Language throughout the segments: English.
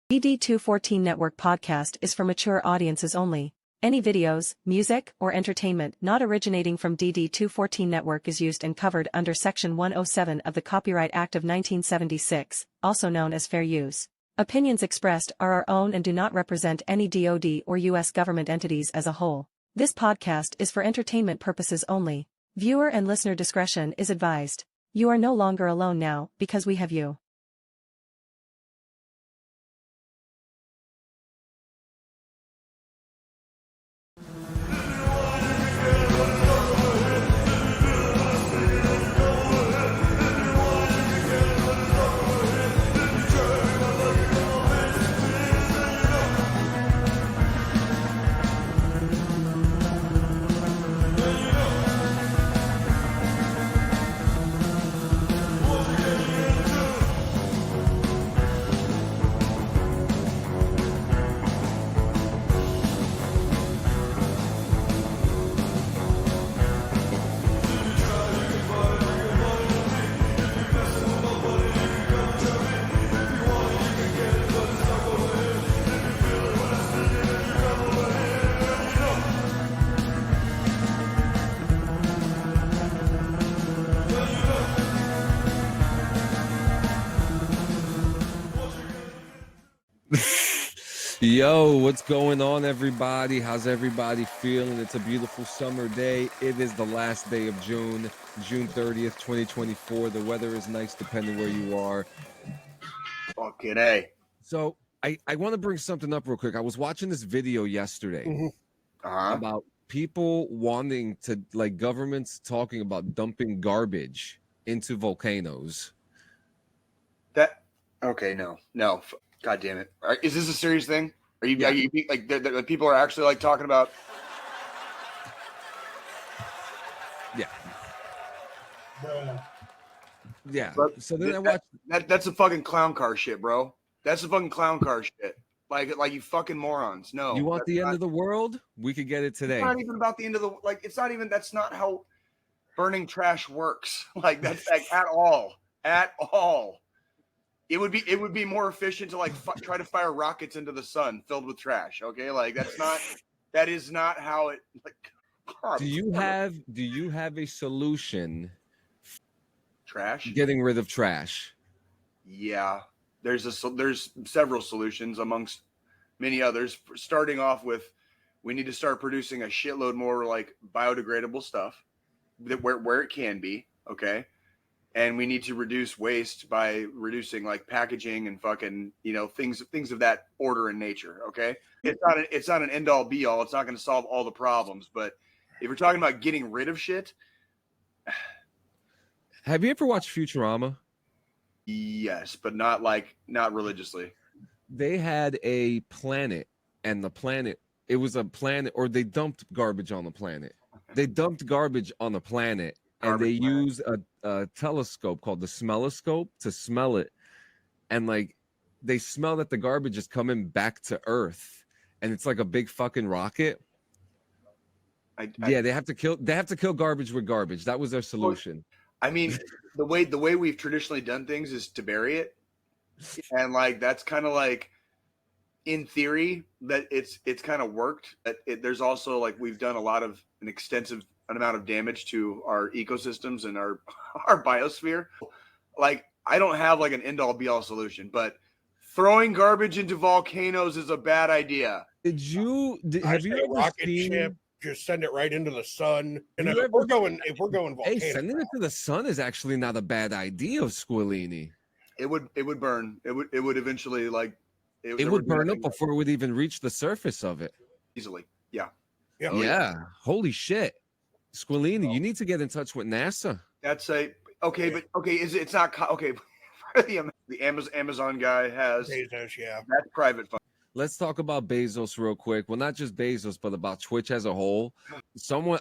DD214 Network podcast is for mature audiences only. Any videos, music, or entertainment not originating from DD214 Network is used and covered under Section 107 of the Copyright Act of 1976, also known as fair use. Opinions expressed are our own and do not represent any DoD or U.S. government entities as a whole. This podcast is for entertainment purposes only. Viewer and listener discretion is advised. You are no longer alone now, because we have you. Yo, what's going on, everybody? How's everybody feeling? It's a beautiful summer day. It is the last day of June 30th, 2024. The weather is nice depending where you are. Fucking A. So I want to bring something up real quick. I was watching this video yesterday about people wanting to, like, governments talking about dumping garbage into volcanoes. No. God damn it. Is this a serious thing? Are you like the people are actually like talking about? Yeah. So then I watched that's a fucking clown car shit, bro. That's a fucking clown car shit. Like you fucking morons. No. You want the end of the world? We could get it today. It's not even about the end of the it's not even. That's not how burning trash works. Like that's like at all. It would be more efficient to try to fire rockets into the sun filled with trash. Okay, like that is not how it. Do you have a solution? Trash. Getting rid of trash. Yeah, there's several solutions amongst many others. Starting off with, we need to start producing a shitload more like biodegradable stuff where it can be. Okay. And we need to reduce waste by reducing like packaging and fucking, things of that order and nature. Okay. It's not an end all be all. It's not going to solve all the problems. But if we're talking about getting rid of shit. Have you ever watched Futurama? Yes, but not religiously. They had a planet, and it was a planet, or they dumped garbage on the planet. They dumped garbage on the planet. And they use a telescope called the smelloscope to smell it. And like they smell that the garbage is coming back to Earth. And it's like a big fucking rocket. They have to kill garbage with garbage. That was their solution. I mean, the way we've traditionally done things is to bury it. And like that's kind of like in theory that it's kind of worked. There's also like we've done an extensive amount of damage to our ecosystems and our biosphere. Like I don't have like an end all be all solution, but throwing garbage into volcanoes is a bad idea. Have you ever rocket seen ship? Just send it right into the sun. And if we're going volcano, hey, sending it to the sun is actually not a bad idea, Squillini. It would burn. It would eventually it would burn up before it would even reach the surface of it. Easily. Yeah. Yeah. Holy shit. Squillini, you need to get in touch with NASA. That's it's not okay. The Amazon guy has Bezos, yeah. That's private fund. Let's talk about Bezos real quick. Well, not just Bezos, but about Twitch as a whole.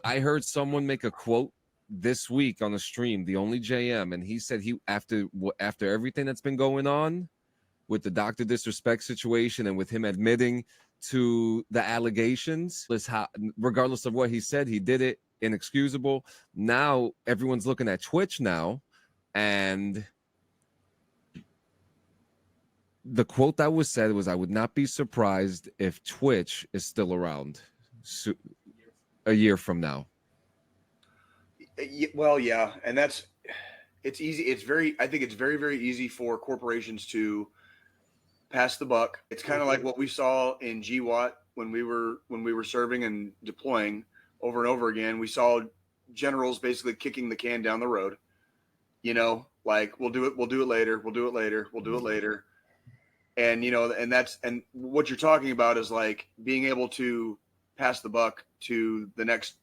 I heard someone make a quote this week on a stream, the only JM, and he said after everything that's been going on with the Dr. Disrespect situation and with him admitting to the allegations, regardless of what he said, he did it. Inexcusable. Now everyone's looking at Twitch now, and the quote that was said was, I would not be surprised if Twitch is still around a year from now. Well, yeah. And it's easy. I think it's very, very easy for corporations to pass the buck. It's kind of like what we saw in GWAT when we were serving and deploying over and over again. We saw generals basically kicking the can down the road, like we'll do it later. And, and what you're talking about is like being able to pass the buck to the next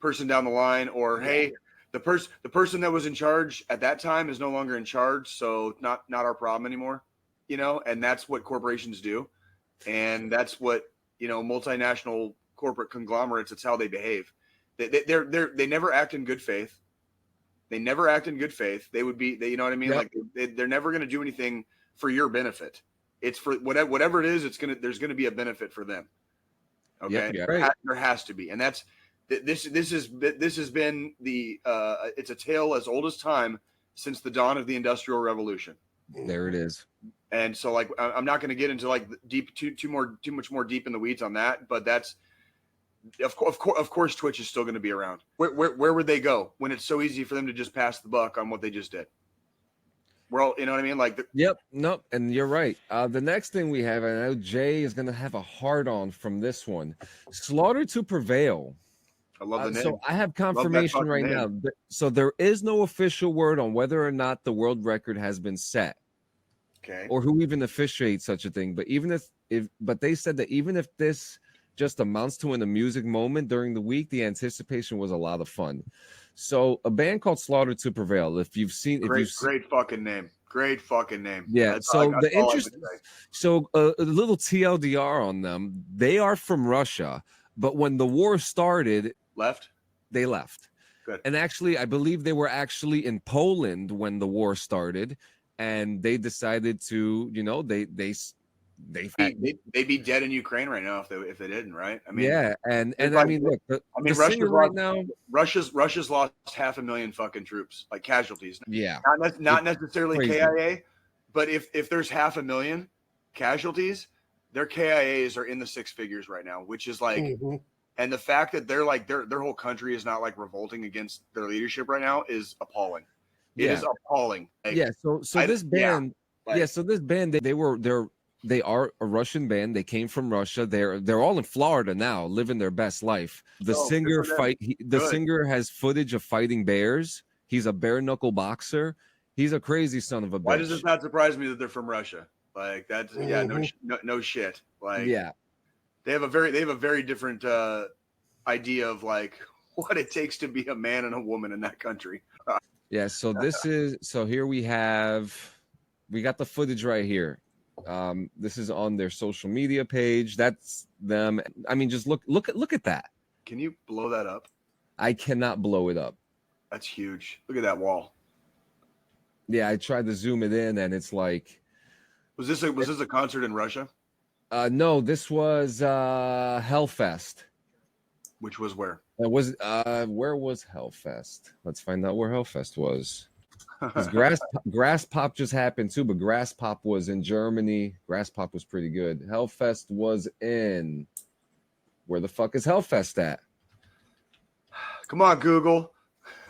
person down the line, or, hey, the person that was in charge at that time is no longer in charge. So not our problem anymore, and that's what corporations do. And that's what, multinational corporate conglomerates, it's how they behave. They never act in good faith. They never act in good faith. They would be, you know what I mean? Yep. Like they're never going to do anything for your benefit. It's for whatever it is. There's going to be a benefit for them. Okay. Yep, right. There has to be. And this has been it's a tale as old as time, since the dawn of the Industrial Revolution. There it is. And so, like, I'm not going to get into like too much more deep in the weeds on that, but that's, of course, Twitch is still going to be around. Where would they go when it's so easy for them to just pass the buck on what they just did? Well, you know what I mean? Like, yep, nope, and you're right. The next thing we have, I know Jay is going to have a hard on from this one. Slaughter to Prevail. I love the name. So I have confirmation right now. So there is no official word on whether or not the world record has been set. Okay. Or who even officiates such a thing. But but they said that even if this just amounts to an amusing moment during the week, the anticipation was a lot of fun. So a band called Slaughter to Prevail. Great fucking name. Great fucking name. Yeah. So a little TLDR on them. They are from Russia, but when the war started, they left. Good. And actually, I believe they were actually in Poland when the war started, and they decided to, they'd be dead in Ukraine right now if they didn't, right? I mean, yeah, and I mean, look, Russia's lost 500,000 fucking troops, like casualties. Yeah, not necessarily crazy. KIA, but if there's 500,000 casualties, their KIAs are in the six figures right now, which is like, and the fact that they're like their whole country is not like revolting against their leadership right now is appalling. It is appalling. Like, this band, they are a Russian band. They came from Russia. They're all in Florida now, living their best life. The singer has footage of fighting bears. He's a bare knuckle boxer. He's a crazy son of a bitch. Why does this not surprise me that they're from Russia? Like that's no shit. Like they have a very different idea of like what it takes to be a man and a woman in that country. Yeah. So here we got the footage right here. This is on their social media page. That's them. I mean, just look at that. Can you blow that up? I cannot blow it up. That's huge. Look at that wall. Yeah, I tried to zoom it in, and it's like. Was this a concert in Russia? No, this was Hellfest. Which was where? Where was Hellfest? Let's find out where Hellfest was. Grass Pop just happened too, but Grass Pop was in Germany. Grass Pop was pretty good. Hellfest was in. Where the fuck is Hellfest at? Come on, Google.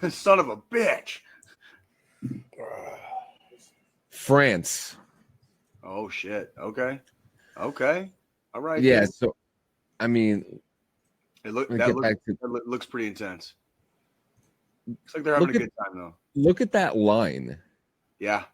Son of a bitch. France. Oh shit. Okay. All right. Yeah. Dude. So, I mean, it looks pretty intense. Looks like they're having a good time though. Look at that line. Yeah.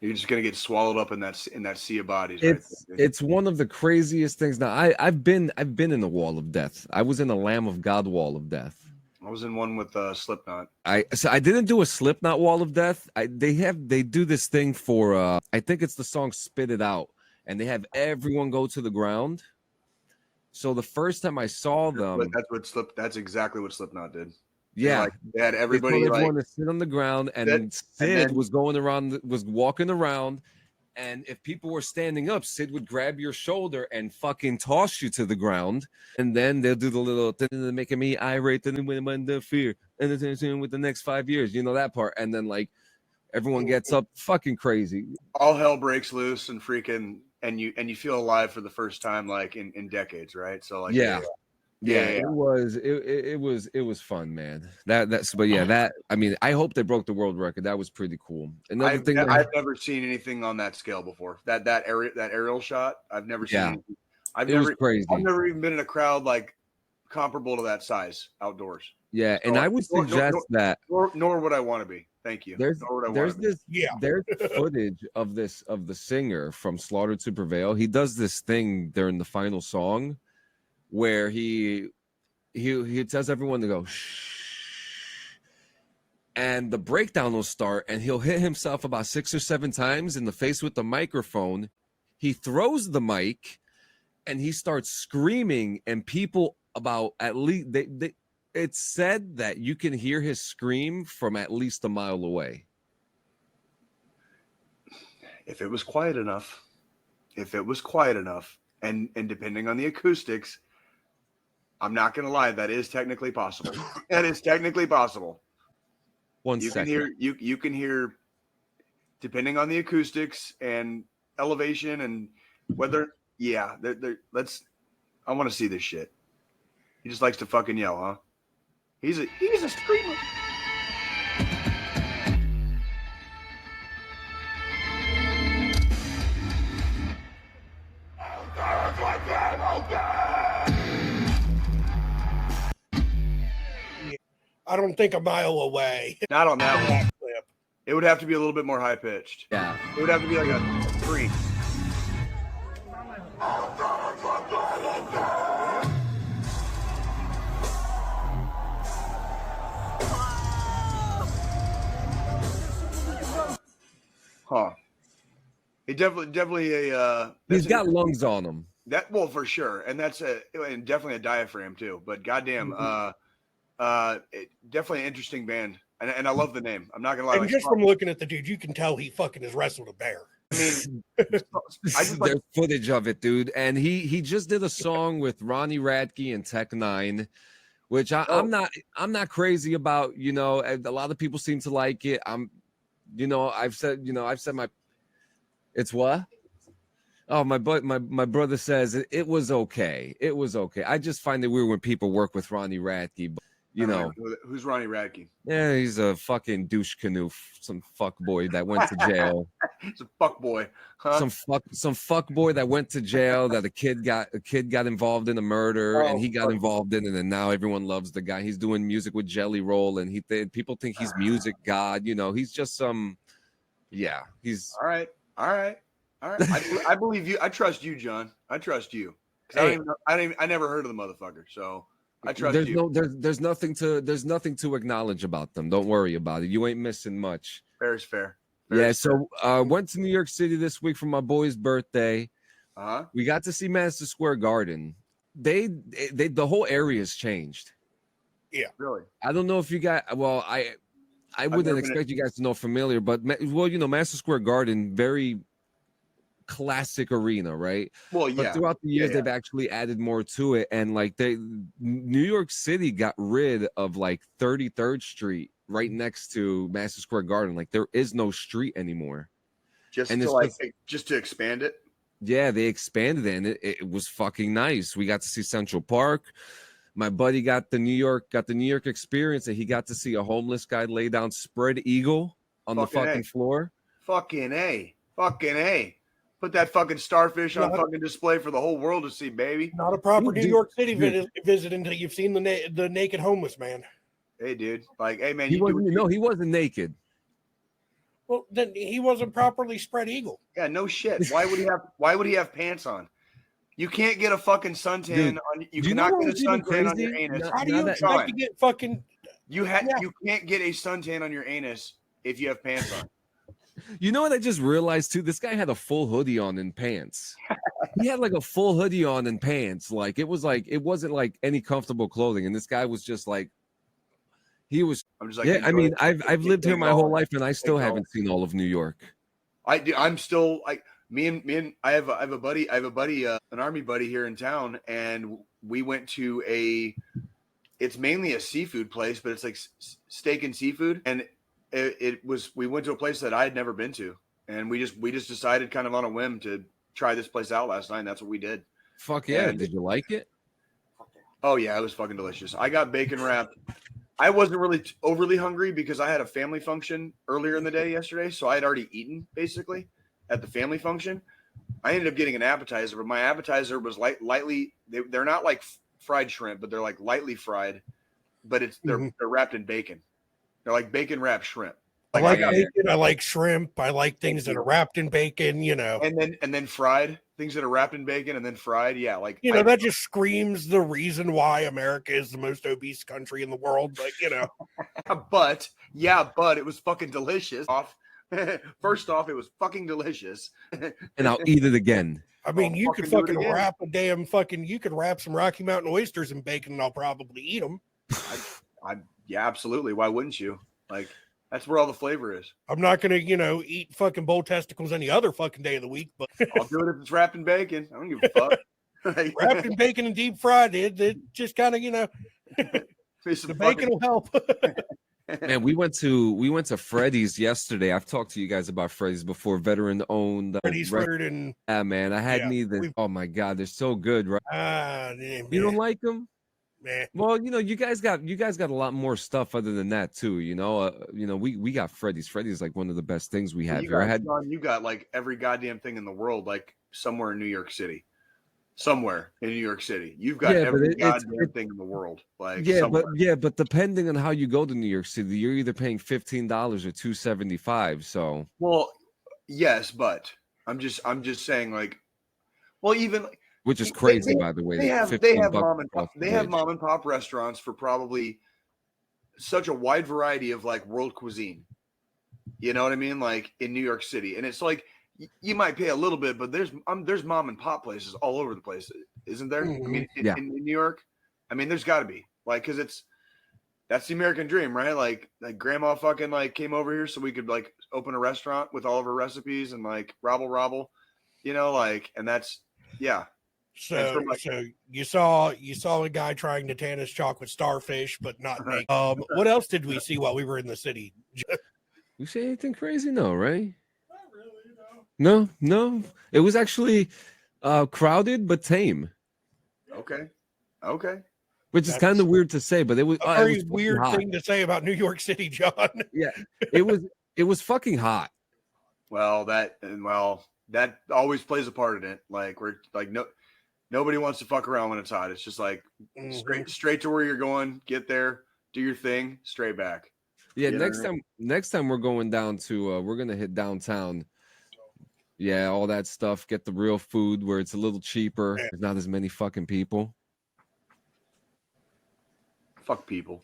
You're just gonna get swallowed up in that sea of bodies. It's one of the craziest things. Now I've been in the Wall of Death. I was in the Lamb of God Wall of Death. I was in one with Slipknot. I didn't do a Slipknot Wall of Death. They do this thing for I think it's the song Spit It Out, and they have everyone go to the ground. So the first time I saw them, that's exactly what Slipknot did. Yeah, they had everybody to sit on the ground, and Sid was walking around, and if people were standing up, Sid would grab your shoulder and fucking toss you to the ground, and then they'll do the little thing making me irate, and when I'm under fear, and with the next 5 years, that part, and then like Everyone gets up, fucking crazy. All hell breaks loose and freaking, and you feel alive for the first time like in decades, right? So like Yeah. It was fun, man. I mean, I hope they broke the world record. That was pretty cool. Another thing, I've never seen anything on that scale before. That aerial shot, I've never seen anything. It was crazy. I've never even been in a crowd like comparable to that size outdoors. Yeah, so, and I would suggest that. Nor would I want to be. Thank you. There's footage of the singer from Slaughter to Prevail. He does this thing during the final song where he tells everyone to go shh, and the breakdown will start, and he'll hit himself about 6 or 7 times in the face with the microphone. He throws the mic, and he starts screaming, and people about at least it's said that you can hear his scream from at least a mile away. If it was quiet enough, and depending on the acoustics, I'm not going to lie, that is technically possible. That is technically possible. You can hear, depending on the acoustics and elevation and whether, I want to see this shit. He just likes to fucking yell, huh? He's a screamer. I don't think a mile away. Not on that one. It would have to be a little bit more high pitched. Yeah. It would have to be like a 3. Huh. It definitely a. He's got lungs on him. That for sure, and and definitely a diaphragm too. But goddamn, definitely an interesting band, and I love the name. I'm not gonna lie. And just from looking at the dude, you can tell he fucking has wrestled a bear. I mean, there's footage of it, dude, and he just did a song with Ronnie Radke and Tech 9, which I'm not crazy about. You know, a lot of people seem to like it. I've said my. It's what? Oh, my brother says it was okay. It was okay. I just find it weird when people work with Ronnie Radke. But, who's Ronnie Radke? Yeah, he's a fucking douche canoe, some fuck boy that went to jail. He's a fuck boy, huh? Some fuck boy that went to jail. That a kid got involved in a murder, and he got involved in it, and now everyone loves the guy. He's doing music with Jelly Roll, and people think he's music god. You know, he's just some. Yeah, he's all right. I believe you. I trust you, John. I trust you. I never heard of the motherfucker, so I trust you. There's nothing to acknowledge about them. Don't worry about it. You ain't missing much. Fair is fair. So went to New York City this week for my boy's birthday. We got to see Madison Square Garden. They the whole area has changed. Yeah, really. I don't know if you got. Well, I wouldn't expect you guys to know familiar, but Madison Square Garden, very classic arena, right? Well, yeah. But throughout the years, they've actually added more to it, and like New York City got rid of like 33rd Street right next to Madison Square Garden. Like there is no street anymore. Just to expand it. Yeah, they expanded it, and it was fucking nice. We got to see Central Park. My buddy got the New York experience, and he got to see a homeless guy lay down spread eagle on the fucking floor. Fucking A. Put that fucking starfish on fucking display for the whole world to see, baby. Not a proper New York City visit until you've seen the naked homeless man. Hey, dude. Like, hey, man. He wasn't naked. Well, then he wasn't properly spread eagle. Yeah, no shit. Why would he have pants on? You can't get a fucking suntan on. You cannot get a suntan on your anus. How do you expect to get fucking? You can't get a suntan on your anus if you have pants on. You know what I just realized too? This guy had a full hoodie on and pants. He had like a full hoodie on and pants. Like it wasn't like any comfortable clothing. And this guy was just like, he was. I'm just like, yeah. I mean, I've lived here my whole life, and I still haven't seen all of New York. I'm still like. Me and I have a buddy, an Army buddy here in town, and we went to it's mainly a seafood place, but it's like steak and seafood, and we went to a place that I had never been to, and we just decided kind of on a whim to try this place out last night, and that's what we did. Fuck yeah. And, did you like it? Oh yeah, it was fucking delicious. I got bacon wrapped. I wasn't really overly hungry because I had a family function earlier in the day yesterday, so I had already eaten basically at the family function. I ended up getting an appetizer, but my appetizer was lightly. They're not like fried shrimp, but they're like lightly fried. But they're wrapped in bacon. They're like bacon wrapped shrimp. Like, I like bacon. I like shrimp. I like things that are wrapped in bacon. You know, and then fried things that are wrapped in bacon and then fried. Yeah, like that just screams the reason why America is the most obese country in the world. Like but it was fucking delicious. First off, it was fucking delicious, and I'll eat it again. I mean, you could fucking wrap you could wrap some Rocky Mountain oysters in bacon, and I'll probably eat them. Yeah, absolutely. Why wouldn't you? Like, that's where all the flavor is. I'm not gonna, eat fucking bull testicles any other fucking day of the week, but I'll do it if it's wrapped in bacon. I don't give a fuck. Wrapped in bacon and deep fried, it just kind of, the bacon will help. Man, we went to Freddy's yesterday. I've talked to you guys about Freddy's before. Veteran owned. Freddy's and yeah, man. I had me the. Oh my god, they're so good, right? Damn, you don't like them? Man. Well, you guys got a lot more stuff other than that too. We got Freddy's. Freddy's like one of the best things we have here. You got like every goddamn thing in the world, like somewhere in New York City. Somewhere in New York City, you've got every goddamn thing in the world. Like but depending on how you go to New York City, you're either paying $15 or $275. So yes, but I'm just saying, like, well, even which is crazy, by the way. They have mom and pop restaurants for probably such a wide variety of like world cuisine. You know what I mean? Like in New York City, and it's like. You might pay a little bit, but there's mom and pop places all over the place, isn't there? Mm-hmm. I mean, in New York, I mean, there's got to be like because that's the American dream, right? Like grandma fucking like came over here so we could like open a restaurant with all of her recipes and like robble, and that's yeah. So you saw a guy trying to tan his chocolate starfish, but not make. What else did we see while we were in the city? You see anything crazy? No, right? No. It was actually crowded but tame. Okay. Which is kind of weird to say, but it was a very weird thing to say about New York City, John. Yeah, it was fucking hot. Well, that always plays a part in it. Like we're like nobody wants to fuck around when it's hot. It's just like straight to where you're going. Get there, do your thing, straight back. Yeah, next time we're going down to we're gonna hit downtown. Yeah, all that stuff. Get the real food where it's a little cheaper. There's not as many fucking people. Fuck people.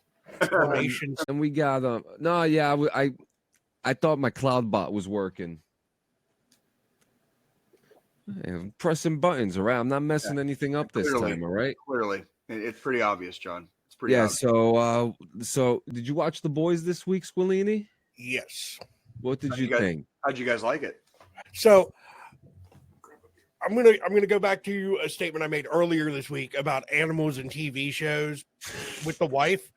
And we got I thought my cloud bot was working. I'm pressing buttons around. I'm not messing anything up this time, all right? Clearly. It's pretty obvious, John. It's pretty obvious. So did you watch The Boys this week, Squillini? Yes. What did you think? How'd you guys like it? So I'm gonna go back to a statement I made earlier this week about animals and TV shows with the wife,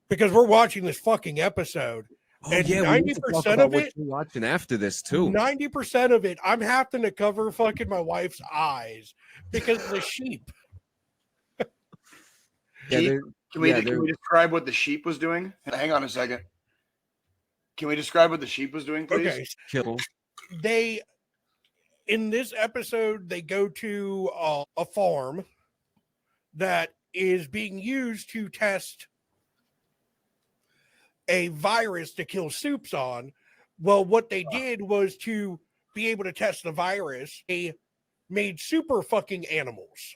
because we're watching this fucking episode. And 90% of it you're watching after this too. 90% of it, I'm having to cover fucking my wife's eyes because of the sheep. Can we describe what the sheep was doing? Hang on a second. Can we describe what the sheep was doing, please? Okay. In this episode, they go to a farm that is being used to test a virus to kill soups on. Well, what they did was to be able to test the virus, they made super fucking animals.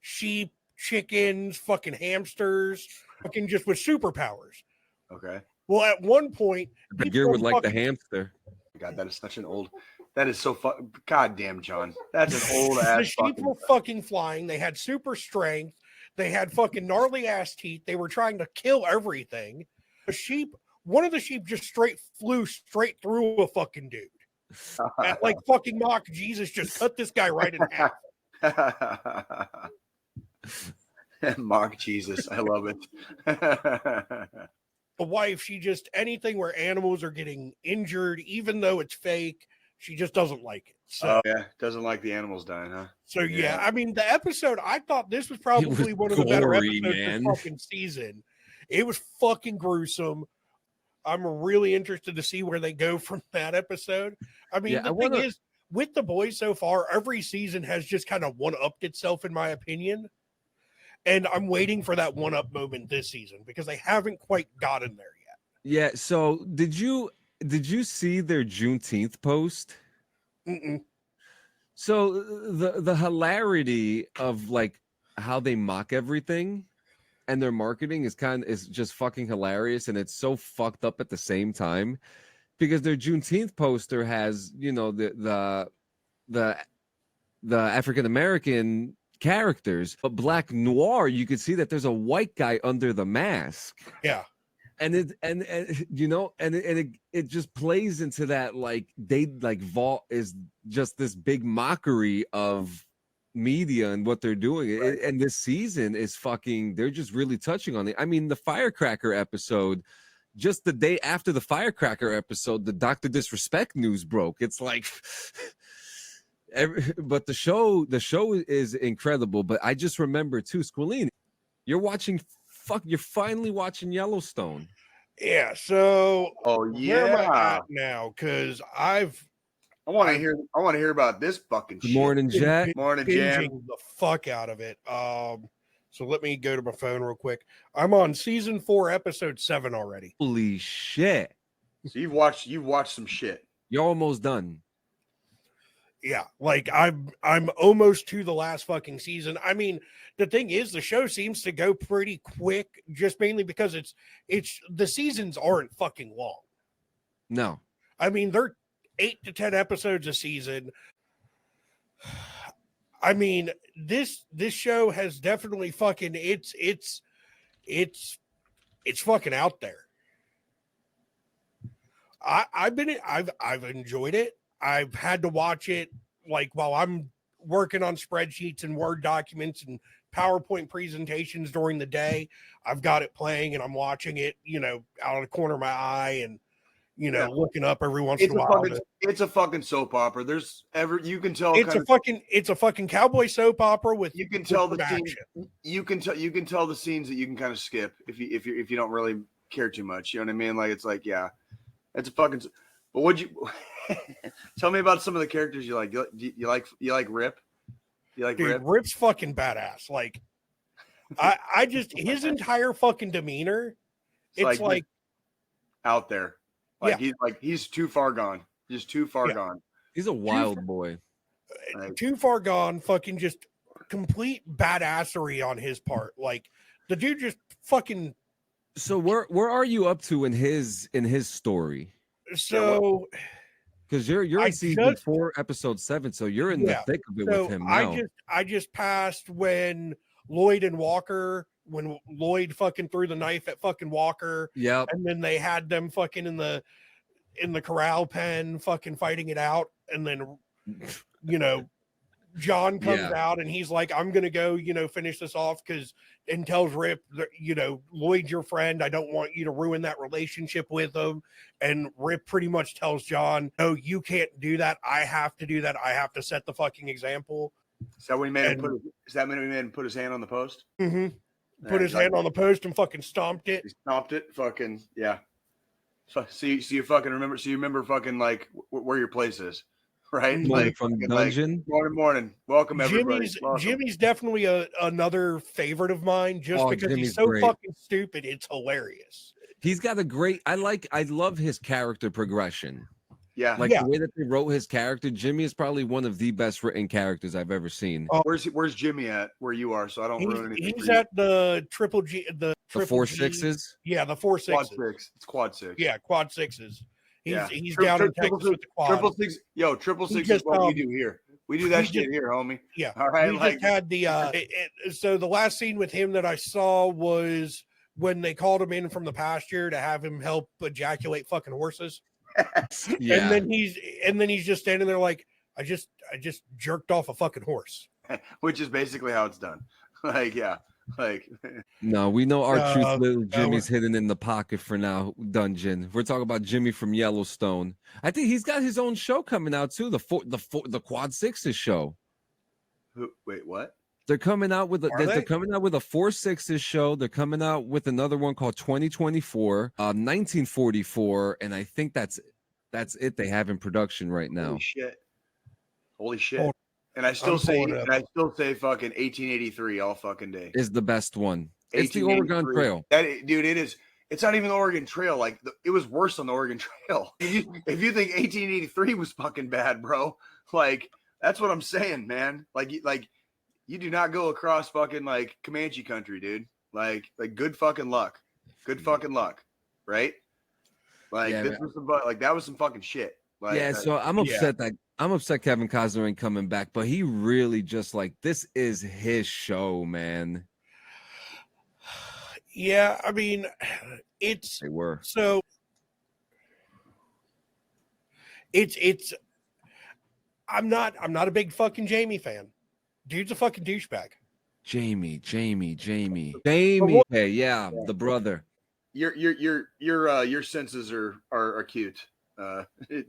Sheep, chickens, fucking hamsters, fucking just with superpowers. Okay. Well, at one point, the gear would like the hamster. God, that is such an old. That is so goddamn, John. That's an old ass. The sheep were fucking flying. They had super strength. They had fucking gnarly ass teeth. They were trying to kill everything. One of the sheep just flew straight through a fucking dude. At like fucking mock Jesus just cut this guy right in half. Mock Jesus. I love it. the wife, she just, anything where animals are getting injured, even though it's fake, she just doesn't like it. So yeah, doesn't like the animals dying, huh? So yeah, I mean the episode, I thought this was probably one of the better episodes this fucking season. It was fucking gruesome. I'm really interested to see where they go from that episode. I mean, the thing is, with The Boys so far, every season has just kind of one-upped itself, in my opinion. And I'm waiting for that one-up moment this season because they haven't quite gotten there yet. Yeah. So did you see their Juneteenth post? Mm-mm. So the hilarity of like how they mock everything and their marketing is just fucking hilarious, and it's so fucked up at the same time because their Juneteenth poster has, you know, the African American characters, but Black Noir, you could see that there's a white guy under the mask. Yeah. And it just plays into that, like, they like Vault is just this big mockery of media and what they're doing. Right. And this season is fucking, they're just really touching on it. I mean, the Firecracker episode, just the day after the Firecracker episode, the Dr. Disrespect news broke. It's like but the show is incredible. But I just remember too, Squilline, you're finally watching Yellowstone. Yeah. So, where am I at now? Because I want to hear about this fucking shit. Morning, Jack. Morning, Jam. The fuck out of it. So let me go to my phone real quick. I'm on season 4, episode 7 already. Holy shit! So you've watched some shit. You're almost done. Yeah, like I'm almost to the last fucking season. I mean, the thing is, the show seems to go pretty quick, just mainly because it's the seasons aren't fucking long. No, I mean they're 8 to 10 episodes a season. I mean, this show has definitely fucking it's fucking out there. I've enjoyed it. I've had to watch it like while I'm working on spreadsheets and Word documents and PowerPoint presentations during the day. I've got it playing and I'm watching it, you know, out of the corner of my eye and, you know, looking up every once in a while. It's a fucking soap opera. You can tell it's a fucking cowboy soap opera with you can tell the scene, you can tell the scenes that you can kind of skip if you don't really care too much. You know what I mean? Like it's like, yeah, it's a fucking. But would you tell me about some of the characters you like? You like Rip? You like Dude, Rip? Rip's fucking badass. Like, I just his entire fucking demeanor. It's like out there. Like he's too far gone. Just too far gone. He's a wild boy. Too far gone. Fucking just complete badassery on his part. Like the dude just fucking. So where are you up to in his story? So, because you're in season 4, episode 7, so you're in the thick of it with him now. I just passed when Lloyd and Walker, when Lloyd fucking threw the knife at fucking Walker. Yeah, and then they had them fucking in the corral pen, fucking fighting it out, and then you know, John comes out and he's like, I'm gonna go, you know, finish this off and tells Rip that, you know, Lloyd's your friend. I don't want you to ruin that relationship with him. And Rip pretty much tells John, no, you can't do that. I have to do that. I have to set the fucking example. Is that when he made him put his hand on the post? Mm-hmm. Put his hand on the post and fucking stomped it. He stomped it. Fucking, yeah. So you fucking remember. So you remember fucking like where your place is. Right, like from dungeon. Like, morning. Welcome everybody. Jimmy's definitely another favorite of mine, just because Jimmy's so great. Fucking stupid. It's hilarious. He's got a great. I love his character progression. Yeah, the way that they wrote his character. Jimmy is probably one of the best written characters I've ever seen. Where's Jimmy at? Where you are? So I don't ruin anything. He's at the triple G. The 4 6s. Yeah, the 4 6s. Quad 6. It's quad 6. Yeah, quad 6s. He's down in Texas with the quad. 666. Yo, 666 is what we do here. We do that shit here, homie. Yeah. All right. We just had the so the last scene with him that I saw was when they called him in from the pasture to have him help ejaculate fucking horses. Yeah. And then he's just standing there like, I just jerked off a fucking horse. Which is basically how it's done. Like, yeah. Like, No, we know our truth. Little no, Jimmy's hidden in the pocket for now. Dungeon. We're talking about Jimmy from Yellowstone. I think he's got his own show coming out too. The Quad Sixes show. wait, what? They're coming out with Are they're they? coming out with a 4/6 show. They're coming out with another one called 2024, 1944, and I think that's it. They have in production right now. Holy shit! Hold- And I still I'm say, pulling it up. fucking 1883 all fucking day. Is the best one. It's the Oregon 1883. Trail. Dude, it is. It's not even the Oregon Trail. Like, it was worse on the Oregon Trail. If you think 1883 was fucking bad, bro, like, that's what I'm saying, man. Like you do not go across fucking like Comanche country, dude. Like good fucking luck. Good fucking luck, right? Like, Yeah, this was that was some fucking shit. Like, Yeah, so I'm upset Kevin Costner ain't coming back, but he really just like, this is his show, man. Yeah, I mean, They were. so it's I'm not a big fucking Jamie fan. Dude's a fucking douchebag. Jamie. what- Hey, yeah, the brother. Your senses are acute,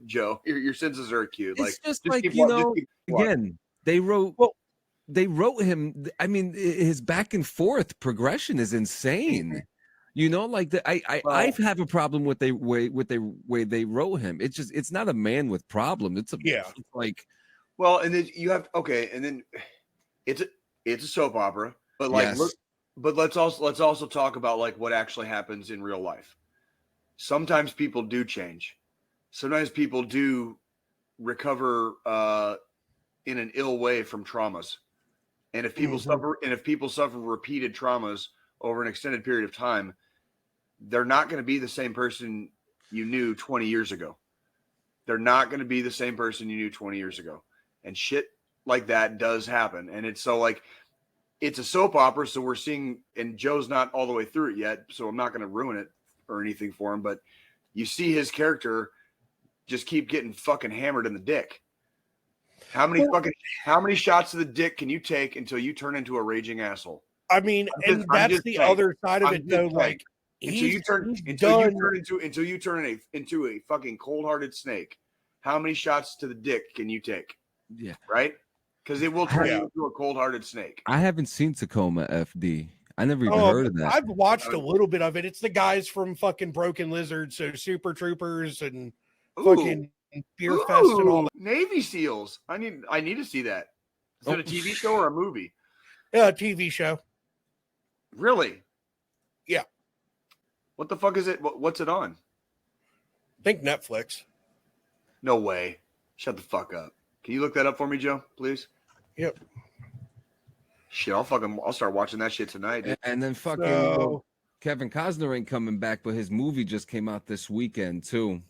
Joe. Your senses are acute. It's just keep like, watching, you just know, keep watching. again, they wrote him. I mean, his back and forth progression is insane. You know, like I have a problem with the way they wrote him. It's not a man with problem. It's like, well, and then you have and then it's a soap opera, but like yes. but let's also talk about like what actually happens in real life. Sometimes people do change. Sometimes people do recover in an ill way from traumas. And if people suffer repeated traumas over an extended period of time, they're not going to be the same person you knew 20 years ago. They're not going to be the same person you knew 20 years ago. And shit like that does happen. And it's so like, it's a soap opera. So we're seeing, and Joe's not all the way through it yet, so I'm not going to ruin it or anything for him, but you see his character just keep getting fucking hammered in the dick. How many shots of the dick can you take until you turn into a raging asshole? I mean, and that's the other side of it, though. Like, until you turn into a fucking cold-hearted snake, how many shots to the dick can you take? Yeah, right. Because it will turn you into a cold-hearted snake. I haven't seen Tacoma FD. I never even heard of that. I've watched a little bit of it. It's the guys from fucking Broken Lizard, so Super Troopers and fucking Beer Fest and all that. Navy SEALs. I need to see that. Is it a TV show or a movie? Yeah, a TV show. Really? Yeah. What the fuck is it? What's it on? I think Netflix. No way. Shut the fuck up. Can you look that up for me, Joe, please? Yep. Shit, I'll start watching that shit tonight, dude. And then fucking Kevin Costner ain't coming back, but his movie just came out this weekend too.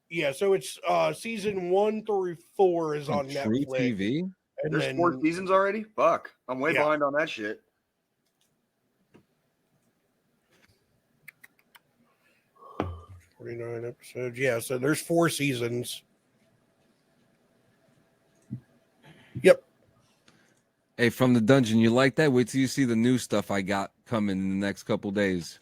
Yeah, so it's season 1 through 4 is on True Netflix. TV. And there's 4 seasons already? Fuck. I'm way behind on that shit. $49 episodes. Yeah, so there's 4 seasons. Yep. Hey, from the dungeon, you like that? Wait till you see the new stuff I got coming in the next couple days.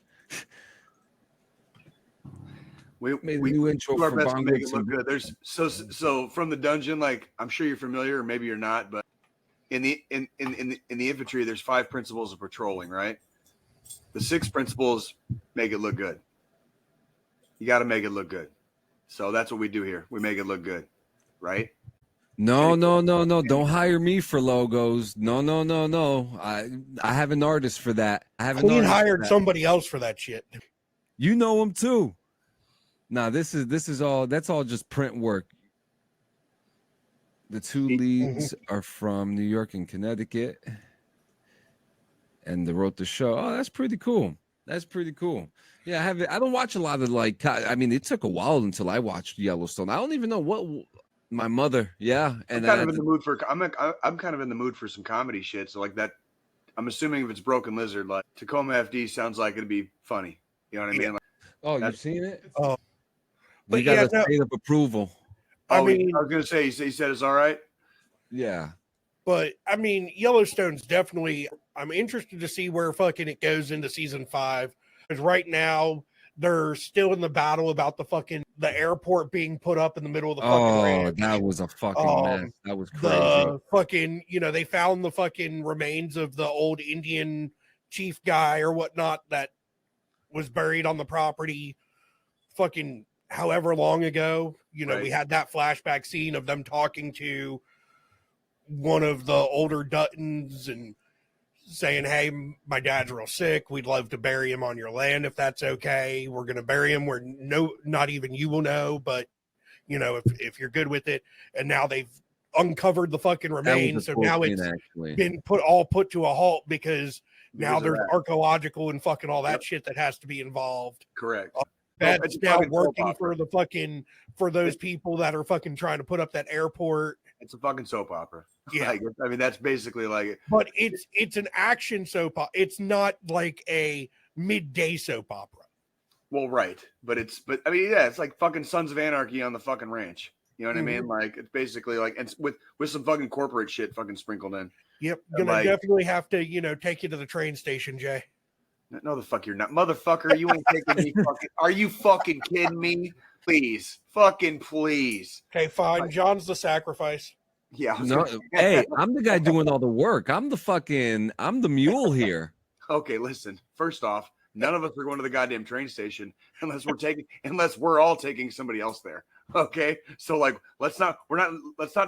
We made a new intro do our for best to make it Bongos look good. There's so from the dungeon, like I'm sure you're familiar, or maybe you're not, but in the infantry, there's 5 principles of patrolling, right? The 6 principles make it look good. You got to make it look good. So that's what we do here. We make it look good, right? No. Don't hire me for logos. No. I have an artist for that. Queen hired somebody else for that shit. You know him too. Nah, this is all. That's all just print work. The 2 leads are from New York and Connecticut, and they wrote the show. Oh, that's pretty cool. Yeah, I don't watch a lot of like. I mean, it took a while until I watched Yellowstone. I don't even know what. My mother, and I'm kind of in the mood for. I'm kind of in the mood for some comedy shit. So like that, I'm assuming if it's Broken Lizard, like Tacoma FD sounds like it'd be funny. You know what I mean? Like, you've seen it? Oh, but you got a state of approval. I was gonna say, he said it's all right. Yeah. But I mean, Yellowstone's definitely. I'm interested to see where fucking it goes into season 5. Because right now they're still in the battle about the airport being put up in the middle of the fucking ranch. That was a fucking mess. That was crazy. The fucking, they found the fucking remains of the old Indian chief guy or whatnot that was buried on the property fucking however long ago. Right. We had that flashback scene of them talking to one of the older Duttons and saying, hey, my dad's real sick. We'd love to bury him on your land if that's okay. We're going to bury him where not even you will know, but if you're good with it. And now they've uncovered the fucking remains. So now it's been put to a halt because now there's archaeological and fucking all that shit that has to be involved. Correct. That's now working for those people that are fucking trying to put up that airport. It's a fucking soap opera. Yeah. I mean, that's basically like it. But it's an action soap opera. It's not like a midday soap opera. Well, right. But I mean, yeah, it's like fucking Sons of Anarchy on the fucking ranch. You know what I mean? Like, it's basically like, and with some fucking corporate shit fucking sprinkled in. Yep. Gonna definitely have to, take you to the train station, Jay. No, the fuck you're not. Motherfucker, you ain't taking me fucking. Are you fucking kidding me? Please. Fucking please. Okay, fine. John's the sacrifice. Yeah. No, hey, I'm the guy doing all the work. I'm the mule here. Okay, listen. First off, none of us are going to the goddamn train station unless we're all taking somebody else there. Okay, so like let's not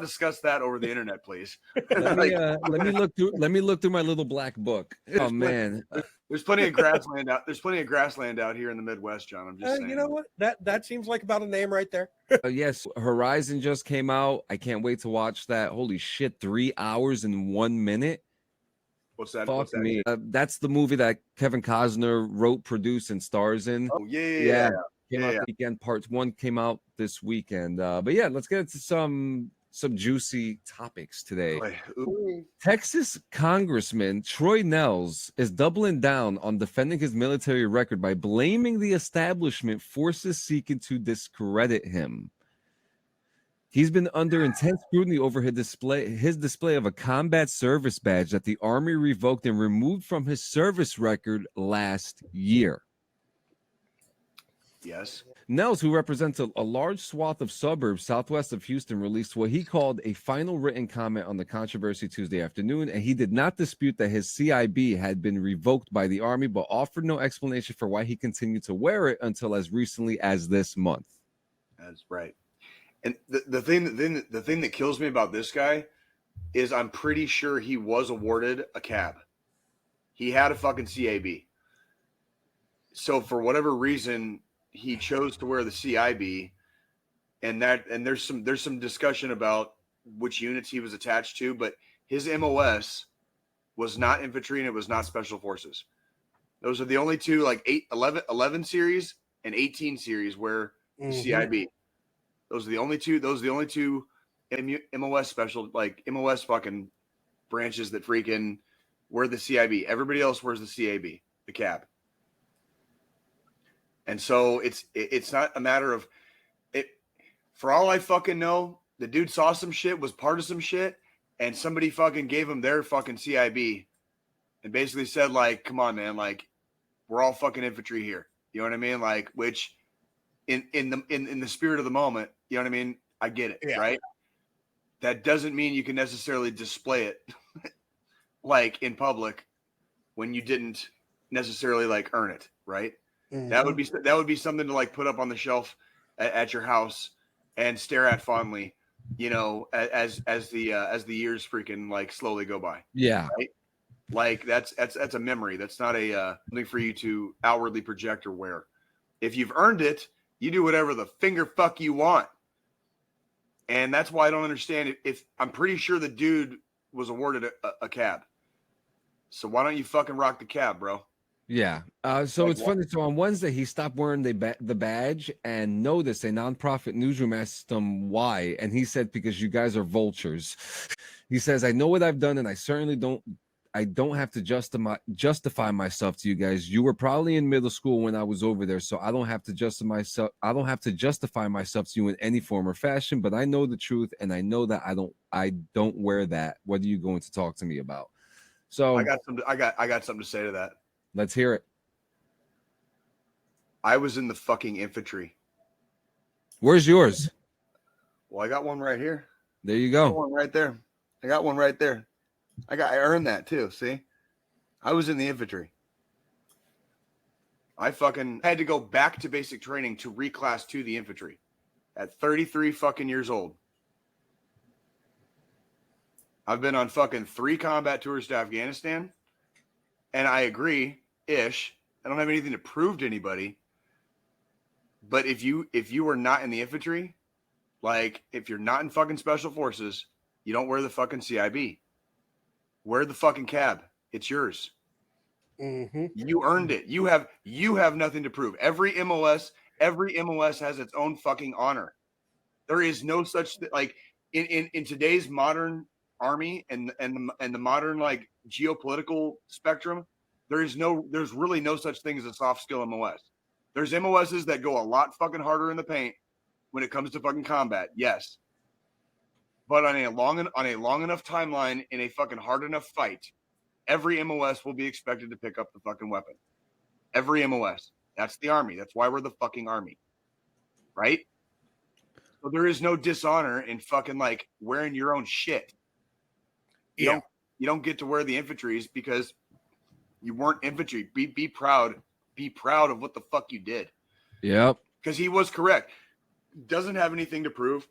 discuss that over the internet, please. Let me look through my little black book. Oh man, there's plenty of grassland out. There's plenty of grassland out here in the Midwest, John. I'm just saying. You know what? That seems like about a name right there. Yes, Horizon just came out. I can't wait to watch that. Holy shit, 3 hours and 1 minute. What's that? Fuck me. That's the movie that Kevin Costner wrote, produced, and stars in. Oh yeah. Came out weekend. Part 1 came out this weekend. But yeah, let's get into some juicy topics today. Texas Congressman Troy Nels is doubling down on defending his military record by blaming the establishment forces seeking to discredit him. He's been under intense scrutiny over his display of a combat service badge that the Army revoked and removed from his service record last year. Yes. Nels, who represents a large swath of suburbs southwest of Houston, released what he called a final written comment on the controversy Tuesday afternoon, and he did not dispute that his CIB had been revoked by the Army, but offered no explanation for why he continued to wear it until as recently as this month. That's right. And the thing that kills me about this guy is I'm pretty sure he was awarded a cab. He had a fucking CAB. So for whatever reason, he chose to wear the CIB, and there's some discussion about which units he was attached to, but his MOS was not infantry and it was not special forces. Those are the only two, like 11 series and 18 series where CIB. Those are the only two MOS special, like MOS fucking branches that freaking wear the CIB. Everybody else wears the CAB, the cab. And so it's not a matter of it. For all I fucking know, the dude saw some shit, was part of some shit, and somebody fucking gave him their fucking CIB and basically said, like, come on, man, like, we're all fucking infantry here. You know what I mean? Like, which in the spirit of the moment, you know what I mean? I get it, right? That doesn't mean you can necessarily display it like in public when you didn't necessarily like earn it, right? Mm-hmm. That would be something to like put up on the shelf at your house and stare at fondly, you know, as the years freaking like slowly go by. Yeah. Right? Like that's a memory. That's not a something for you to outwardly project or wear. If you've earned it, you do whatever the finger fuck you want. And that's why I don't understand it. If I'm pretty sure the dude was awarded a cab. So why don't you fucking rock the cab, bro? Yeah. So it's funny. So on Wednesday, he stopped wearing the badge, and noticed a nonprofit newsroom asked him why. And he said, because you guys are vultures. He says, I know what I've done, and I certainly don't I don't have to justify myself to you guys. You were probably in middle school when I was over there, so I don't have to justify myself to you in any form or fashion, but I know the truth, and I know that I don't wear that. What are you going to talk to me about? So I got something to say to that. Let's hear it. I was in the fucking infantry. Where's yours? Well, I got one right here. There you I go. got one right there. I got one right there. I earned that too. See, I was in the infantry. I fucking had to go back to basic training to reclass to the infantry at 33 fucking years old. I've been on fucking 3 combat tours to Afghanistan, and I agree, ish. I don't have anything to prove to anybody. But if you are not in the infantry, like if you're not in fucking special forces, you don't wear the fucking CIB. Wear the fucking cab. It's yours. Mm-hmm. You earned it. You have nothing to prove. Every MOS has its own fucking honor. There is no such like in today's modern army and the modern like geopolitical spectrum, there's really no such thing as a soft skill MOS. There's MOSs that go a lot fucking harder in the paint when it comes to fucking combat. Yes. But on a long enough timeline in a fucking hard enough fight, every MOS will be expected to pick up the fucking weapon. Every MOS. That's the army. That's why we're the fucking army. Right? So there is no dishonor in fucking like wearing your own shit. You don't get to wear the infantry's because you weren't infantry. Be proud. Be proud of what the fuck you did. Yep. Because he was correct. Doesn't have anything to prove.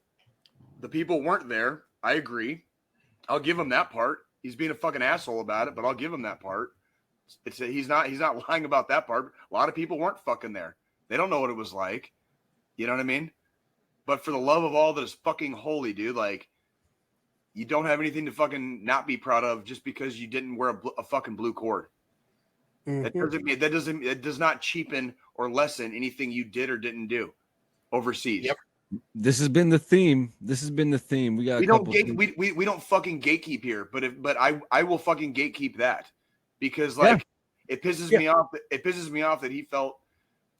The people weren't there. I agree. I'll give him that part. He's being a fucking asshole about it, but I'll give him that part. He's not lying about that part. A lot of people weren't fucking there. They don't know what it was like. You know what I mean? But for the love of all that is fucking holy, dude, like you don't have anything to fucking not be proud of just because you didn't wear a fucking blue cord. Mm-hmm. That does not cheapen or lessen anything you did or didn't do overseas. Yep. This has been the theme. We got we don't fucking gatekeep here, but I will fucking gatekeep that because like it pisses me off. It pisses me off that he felt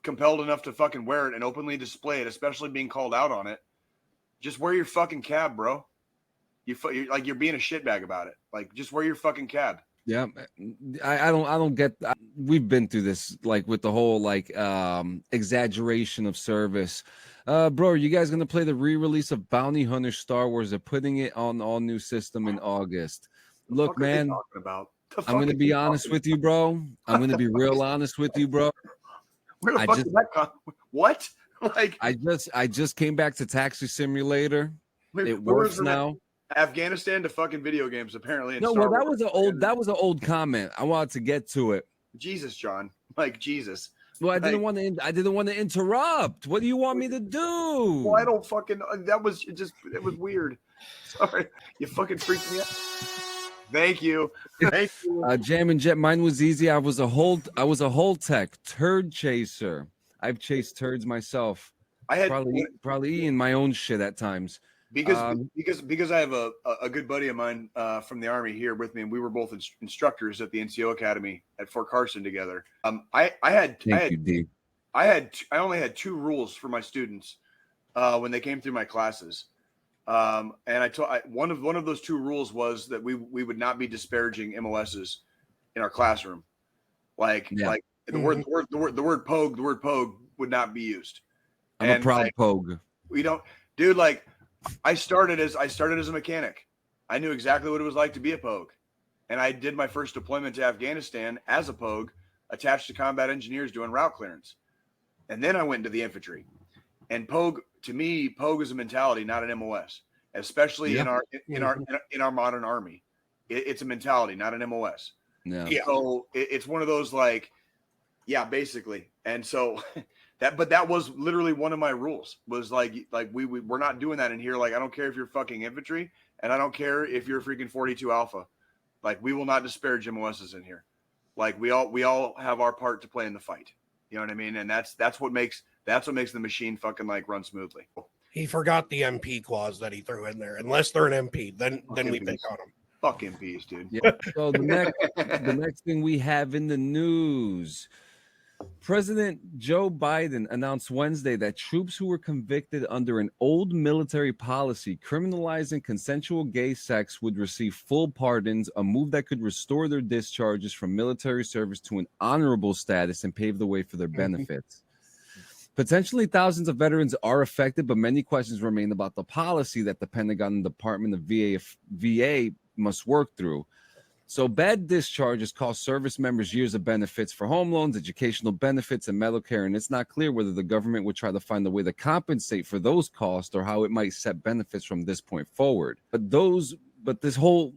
compelled enough to fucking wear it and openly display it, especially being called out on it. Just wear your fucking cab, bro. You're like you're being a shitbag about it. Like just wear your fucking cab. Yeah, I don't get. We've been through this, like with the whole like exaggeration of service. Bro, are you guys gonna play the re-release of Bounty Hunter Star Wars? They're putting it on all new system in August. Look, man, I'm gonna be honest with you, bro. I'm gonna be real honest with you, bro. Where the fuck did that come? What? Like I just came back to Taxi Simulator. It works now. Afghanistan to fucking video games, apparently. No, well, that was an old comment. I wanted to get to it. Jesus, John, like Jesus. Well, I didn't want to interrupt. What do you want me to do? Well, I don't fucking. That was just. It was weird. Sorry, you fucking freaked me out. Thank you. Jam and Jet. Mine was easy. I was a whole tech turd chaser. I've chased turds myself. I had probably eating my own shit at times. Because I have a good buddy of mine from the Army here with me, and we were both instructors at the NCO Academy at Fort Carson together. I only had 2 rules for my students when they came through my classes, and one of those 2 rules was that we would not be disparaging MOSs in our classroom, like the word pogue would not be used. I'm a proud pogue. We don't, dude. Like. I started as a mechanic. I knew exactly what it was like to be a pogue. And I did my first deployment to Afghanistan as a pogue, attached to combat engineers doing route clearance. And then I went into the infantry. And pogue, to me, pogue is a mentality, not an MOS, especially in our modern army. It's a mentality, not an MOS. Yeah. So it's one of those like, yeah, basically. And so that was literally one of my rules was like we're not doing that in here. Like, I don't care if you're fucking infantry and I don't care if you're freaking 42 Alpha. Like, we will not disparage MOSs in here. Like, we all have our part to play in the fight. You know what I mean? And that's what makes the machine fucking like run smoothly. He forgot the MP clause that he threw in there. Unless they're an MP, then we pick on them. Fucking peace, dude. Yeah. So the next thing we have in the news. President Joe Biden announced Wednesday that troops who were convicted under an old military policy criminalizing consensual gay sex would receive full pardons, a move that could restore their discharges from military service to an honorable status and pave the way for their benefits. Potentially thousands of veterans are affected, but many questions remain about the policy that the Pentagon and Department of VA must work through. So bad discharges cost service members years of benefits for home loans, educational benefits, and medical care, and it's not clear whether the government would try to find a way to compensate for those costs or how it might set benefits from this point forward. But this whole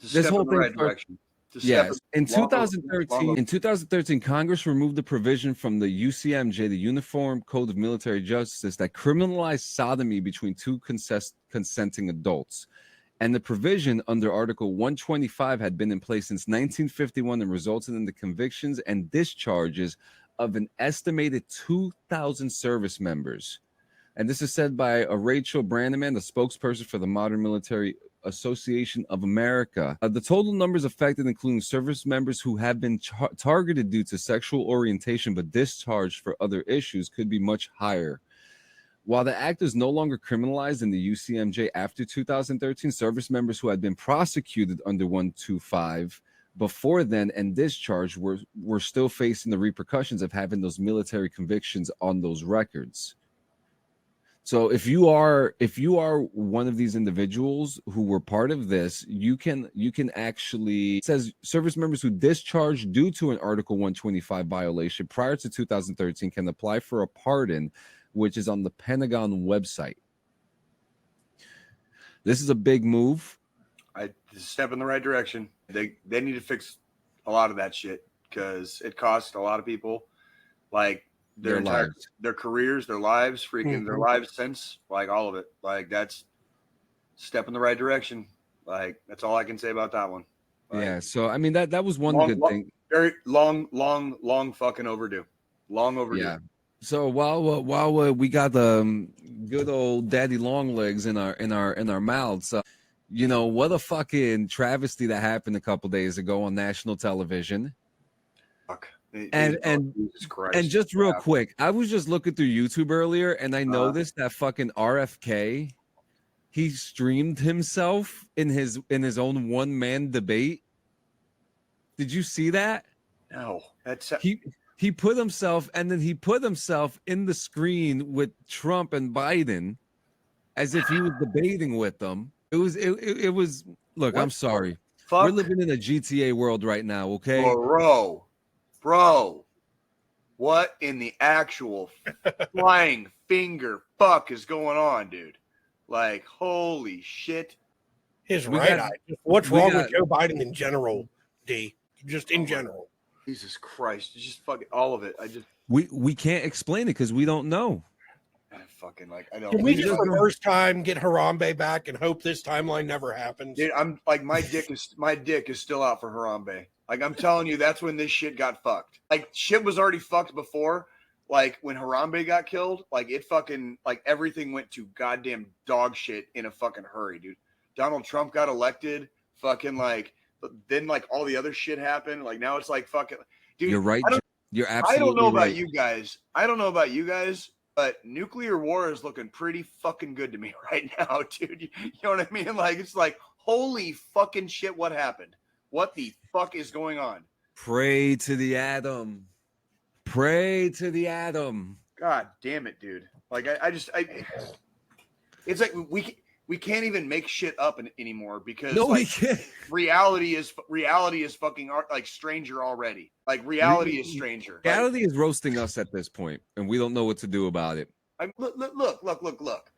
thing, right direction. Yes. In 2013, Congress removed the provision from the UCMJ, the Uniform Code of Military Justice, that criminalized sodomy between two consenting adults. And the provision under Article 125 had been in place since 1951 and resulted in the convictions and discharges of an estimated 2,000 service members. And this is said by Rachel Brannaman, the spokesperson for the Modern Military Association of America. The total numbers affected, including service members who have been targeted due to sexual orientation but discharged for other issues, could be much higher. While the act is no longer criminalized in the UCMJ after 2013, service members who had been prosecuted under 125 before then and discharged were still facing the repercussions of having those military convictions on those records. So if you are one of these individuals who were part of this, you can actually, it says service members who discharged due to an Article 125 violation prior to 2013 can apply for a pardon, which is on the Pentagon website. This is a big move. It's a step in the right direction. They need to fix a lot of that shit because it costs a lot of people like their lives, their careers, their lives, their lives since, like all of it. Like that's step in the right direction. Like that's all I can say about that one. Like, yeah. So I mean that was one good thing. Very long fucking overdue. Long overdue. Yeah. So while we got the good old daddy long legs in our mouths, you know what a fucking travesty that happened a couple days ago on national television. Fuck. And Jesus Christ. And just real quick, I was just looking through YouTube earlier, and I noticed that fucking RFK, he streamed himself in his own one-man debate. Did you see that? No, that's He put himself, and then he put himself in the screen with Trump and Biden as if he was debating with them. It was look, what? I'm sorry. Fuck? We're living in a GTA world right now, okay? Bro, what in the actual flying finger fuck is going on, dude? Like, holy shit. His right eye. What's wrong with Joe Biden in general, D? Just in general. Jesus Christ, just fucking all of it. We can't explain it because we don't know. I don't. Can we just for the first time get Harambe back and hope this timeline never happens? Dude, I'm like my dick is still out for Harambe. Like I'm telling you, that's when this shit got fucked. Like shit was already fucked before. Like when Harambe got killed, like it fucking like everything went to goddamn dog shit in a fucking hurry, dude. Donald Trump got elected, fucking like. But then, like all the other shit happened. Like now, it's like fucking. Dude, you're right. You're absolutely. I don't know right. about you guys. I don't know about you guys, but nuclear war is looking pretty fucking good to me right now, dude. You know what I mean? Like it's like holy fucking shit. What happened? What the fuck is going on? Pray to the atom. Pray to the atom. God damn it, dude. Like I it's like we can't even make shit up anymore because we can't. Reality is fucking like stranger already. Like reality is stranger. Reality is roasting us at this point, and we don't know what to do about it. Look.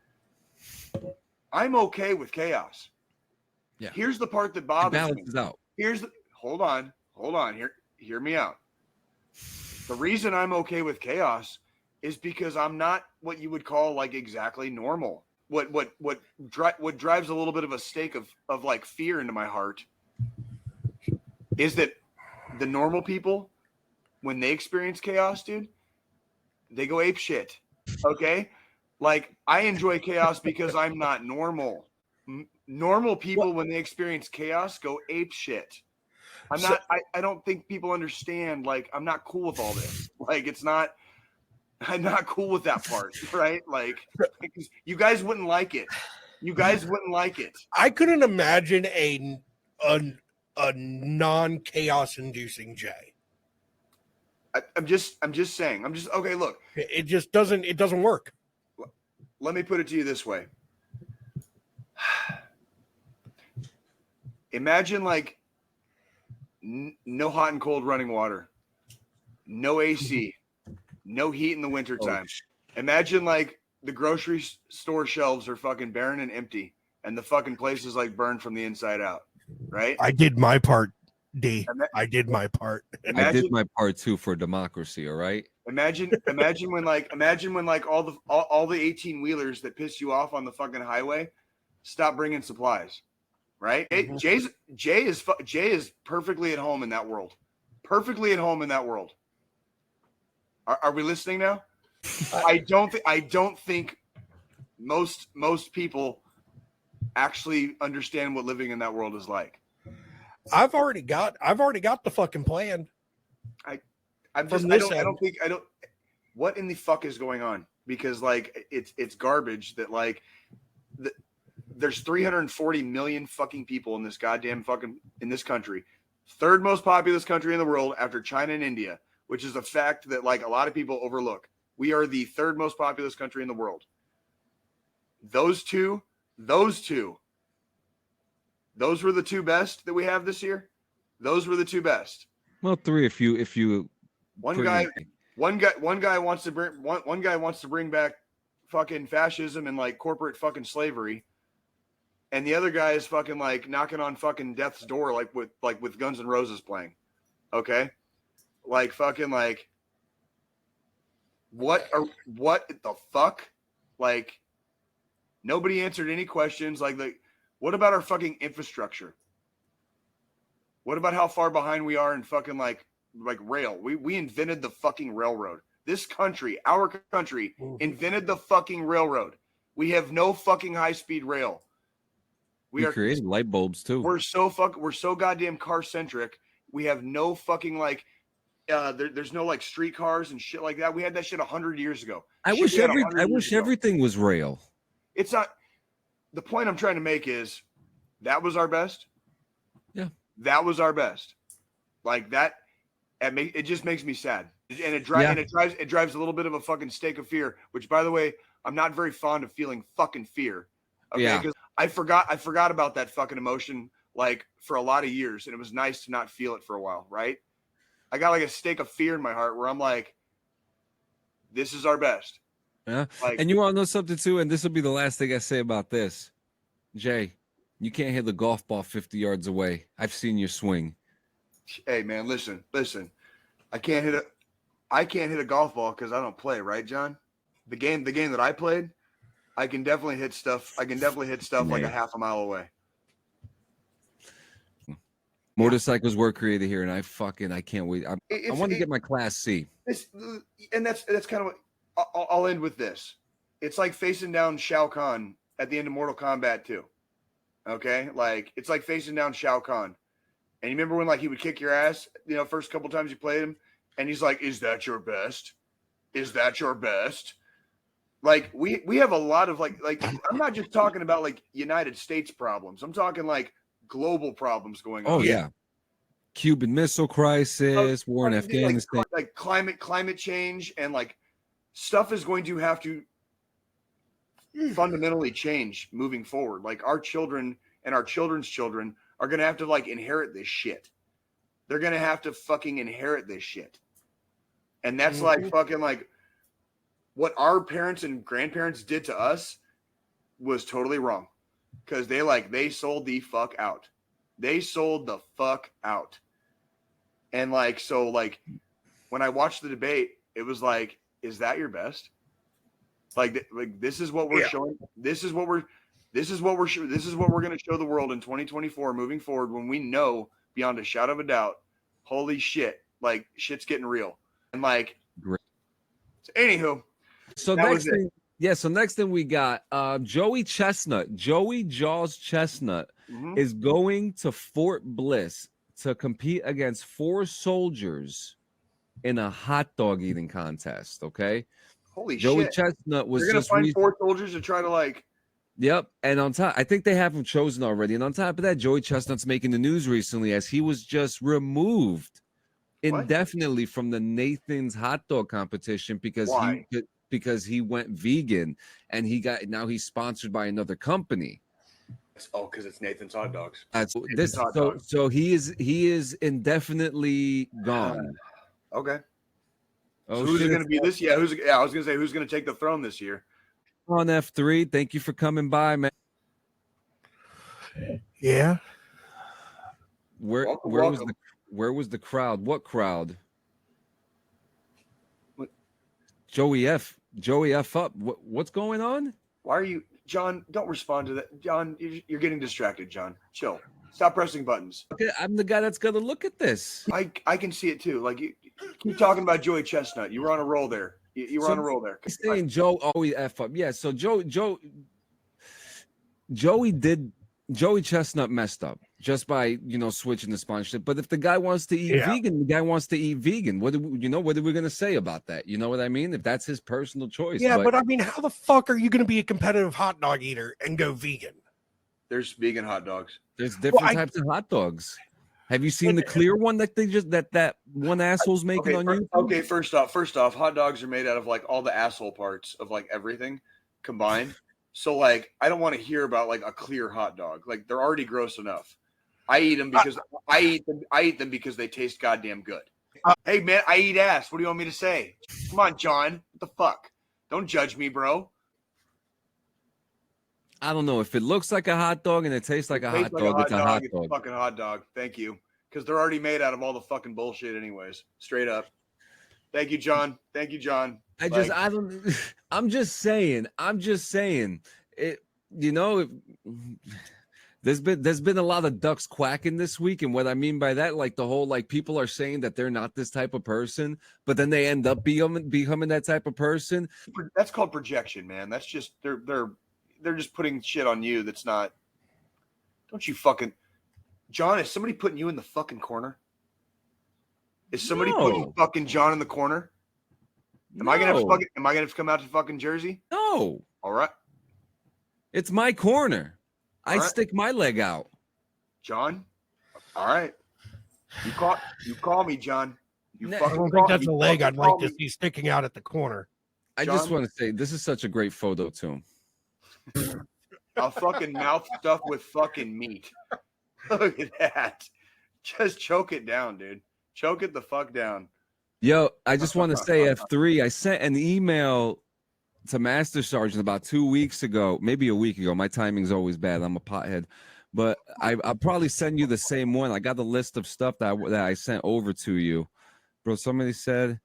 I'm okay with chaos. Yeah. Here's the part that bothers me. Balances out. Hold on. Hear me out. The reason I'm okay with chaos is because I'm not what you would call like exactly normal. What drives a little bit of a stake of like fear into my heart is that the normal people, when they experience chaos, dude, they go ape shit. Okay? Like I enjoy chaos because I'm not normal. normal people, when they experience chaos, go ape shit. I don't think people understand. Like, I'm not cool with all this. Like, I'm not cool with that part, right? Like, you guys wouldn't like it. You guys wouldn't like it. I couldn't imagine a non-chaos inducing Jay. I'm just saying. Okay. Look, it just doesn't work. Let me put it to you this way. Imagine like no hot and cold running water, no AC, no heat in the wintertime. Imagine like the grocery store shelves are fucking barren and empty, and the fucking place is like burned from the inside out, right? I did my part, D. I did my part. I did my part too for democracy. All right. Imagine when all the 18-wheelers that piss you off on the fucking highway stop bringing supplies, right? Mm-hmm. Jay is perfectly at home in that world. Perfectly at home in that world. Are we listening now? I don't think most people actually understand what living in that world is like. I've already got the fucking plan. What in the fuck is going on? Because like it's garbage that like there's 340 million fucking people in this goddamn fucking in this country, third most populous country in the world after China and India, which is a fact that like a lot of people overlook. We are the third most populous country in the world. Those two, those were the two best that we have this year. Those were the two best. Well, three if you one guy wants to bring back fucking fascism and like corporate fucking slavery, and the other guy is fucking like knocking on fucking death's door like with Guns N' Roses playing. Okay? Like fucking like what the fuck? Like nobody answered any questions. Like what about our fucking infrastructure? What about how far behind we are in fucking like rail? We invented the fucking railroad. This country, our country, invented the fucking railroad. We have no fucking high-speed rail. We created light bulbs too. We're so goddamn car centric. We have no fucking like there's no like streetcars and shit like that. We had that shit 100 years ago. I wish everything was rail. It's not. The point I'm trying to make is that was our best. Yeah. That was our best. Like that, it just makes me sad. And it drives a little bit of a fucking stake of fear, which by the way, I'm not very fond of feeling fucking fear. Okay. Yeah. Because I forgot about that fucking emotion like for a lot of years. And it was nice to not feel it for a while. Right. I got like a stake of fear in my heart where I'm like, this is our best. Yeah. And you want to know something too? And this will be the last thing I say about this. Jay, you can't hit the golf ball 50 yards away. I've seen you swing. Hey man, listen. I can't hit a golf ball because I don't play, right, John? The game that I played, I can definitely hit stuff. Like a half a mile away. Motorcycles were created here, and I can't wait. I want to get my Class C. That's kind of what I'll end with this. It's like facing down Shao Kahn at the end of Mortal Kombat 2. Okay? Like, it's like facing down Shao Kahn. And you remember when, like, he would kick your ass, first couple times you played him? And he's like, is that your best? Is that your best? Like, we have a lot of, like, I'm not just talking about, like, United States problems. I'm talking, like, global problems going on. Oh, yeah. Cuban Missile Crisis, war in Afghanistan. Like climate change and, like, stuff is going to have to fundamentally change moving forward. Like our children and our children's children are going to have to like inherit this shit. They're going to have to fucking inherit this shit. And that's like fucking like what our parents and grandparents did to us was totally wrong. Cause they sold the fuck out. They sold the fuck out. And like, so like when I watched the debate, it was like, is that your best? Like this is what we're showing. This is what we're going to show the world in 2024 moving forward when we know beyond a shadow of a doubt, holy shit, like shit's getting real. And like, so anywho, so Yeah, so next thing we got Joey Chestnut. Joey Jaws Chestnut is going to Fort Bliss to compete against 4 soldiers in a hot dog eating contest. Okay. Holy Joey shit. Chestnut was You're going to just find 4 soldiers to try to like. Yep. And on top, I think they have him chosen already. And on top of that, Joey Chestnut's making the news recently as he was just removed indefinitely from the Nathan's hot dog competition because he went vegan and now he's sponsored by another company. Oh, because it's Nathan's hot dogs. So he is indefinitely gone. Okay. Oh, so who's it going to be this year? I was going to say who's going to take the throne this year. On F3, thank you for coming by, man. Yeah. Where was the crowd? What crowd? What? Joey F up. What's going on? Why are you, John? Don't respond to that, John. You're getting distracted, John. Chill. Stop pressing buttons. Okay, I'm the guy that's gonna look at this. I can see it too. Like you keep talking about Joey Chestnut. You were on a roll there. You were on a roll there. Saying Joey F up. Yeah. So Joey Chestnut messed up just by switching the sponsorship. But if the guy wants to eat vegan, the guy wants to eat vegan. What are we gonna say about that? You know what I mean? If that's his personal choice. Yeah, but I mean, how the fuck are you gonna be a competitive hot dog eater and go vegan? There's vegan hot dogs. There's different types of hot dogs. Have you seen the clear one that they just that one asshole's making on YouTube? Okay, first off, hot dogs are made out of like all the asshole parts of like everything combined. So like I don't want to hear about like a clear hot dog. Like they're already gross enough. I eat them because I eat them because they taste goddamn good. Hey man, I eat ass. What do you want me to say? Come on, John. What the fuck? Don't judge me, bro. I don't know if it looks like a hot dog and it tastes like a hot dog. It's a hot dog. It's a fucking hot dog. Thank you. Because they're already made out of all the fucking bullshit anyways. Straight up. Thank you, John. Thank you, John. I'm just saying it, there's been a lot of ducks quacking this week. And what I mean by that, like the whole, like people are saying that they're not this type of person, but then they end up becoming that type of person. That's called projection, man. That's just, they're just putting shit on you. That's not, don't you fucking, John, is somebody putting you in the fucking corner? Is somebody putting fucking John in the corner? Am I gonna have to come out to fucking Jersey? No. All right. It's my corner. I stick my leg out. John. All right. You call me, John. I don't think that's a leg I'd like to see sticking out at the corner. I just want to say this is such a great photo too. A fucking mouth stuffed with fucking meat. Look at that. Just choke it down, dude. Choke it the fuck down. Yo, I just want to say F3. I sent an email to Master Sergeant about 2 weeks ago, maybe a week ago. My timing's always bad. I'm a pothead. But I'll probably send you the same one. I got a list of stuff that I sent over to you. Bro, somebody said,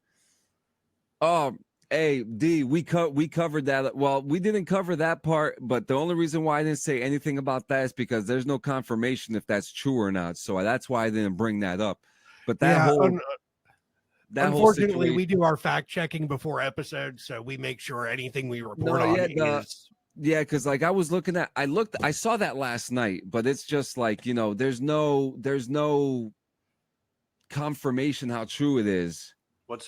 oh, hey, D, we covered that. Well, we didn't cover that part, but the only reason why I didn't say anything about that is because there's no confirmation if that's true or not. So that's why I didn't bring that up. But unfortunately, we do our fact checking before episodes, so we make sure anything we report is. Yeah, because like I saw that last night, but it's just like, there's no confirmation how true it is. What?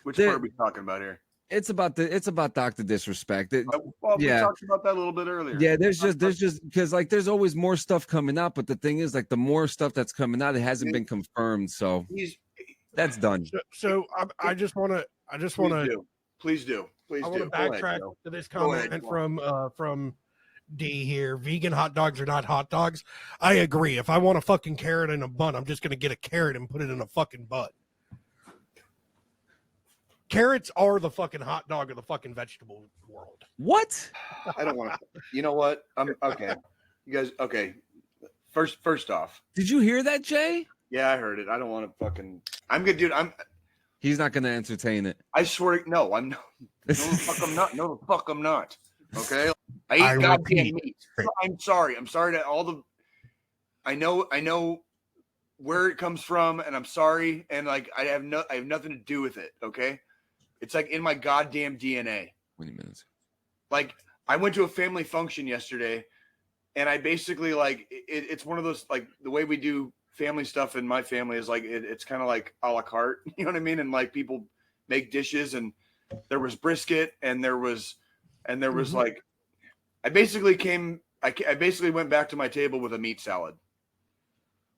Which part are we talking about here? It's about Dr. Disrespect. We talked about that a little bit earlier. Yeah, there's just because like there's always more stuff coming out, but the thing is like the more stuff that's coming out, it hasn't been confirmed. So that's done. So I just want to. Please do. I want to backtrack to this comment from D here. Vegan hot dogs are not hot dogs. I agree. If I want a fucking carrot in a bun, I'm just gonna get a carrot and put it in a fucking bun. Carrots are the fucking hot dog of the fucking vegetable world. What? I don't want to. You know what? I'm okay. You guys, okay. First off. Did you hear that, Jay? Yeah, I heard it. I don't want to fucking. I'm good, dude. He's not going to entertain it. I swear. No, I'm not. No, the fuck, I'm not. No, the fuck, I'm not. Okay. I eat goddamn meat. I'm sorry. I'm sorry to all the. I know where it comes from, and I'm sorry, and like I have nothing to do with it. Okay. It's like in my goddamn DNA. 20 minutes. Like, I went to a family function yesterday, and I basically like it's one of those, like, the way we do family stuff in my family is like it's kind of like a la carte, you know what I mean? And like people make dishes, and there was brisket, and there was like I basically went back to my table with a meat salad.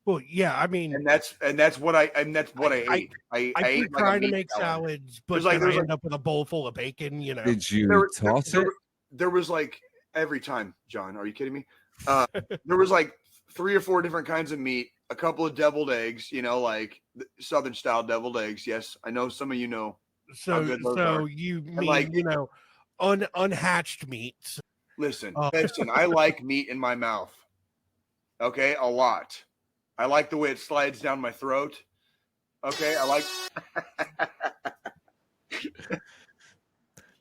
Well, yeah, I mean, and that's what I ate. I keep ate like trying to make salads, but like, then I end up with a bowl full of bacon. You know, Did you toss it? There was like every time, John. Are you kidding me? There was like 3 or 4 different kinds of meat, a couple of deviled eggs. You know, like Southern style deviled eggs. Yes, I know some of you know. So you mean, like, you know, unhatched meats? Listen, I like meat in my mouth. Okay, a lot. I like the way it slides down my throat. Okay, I like.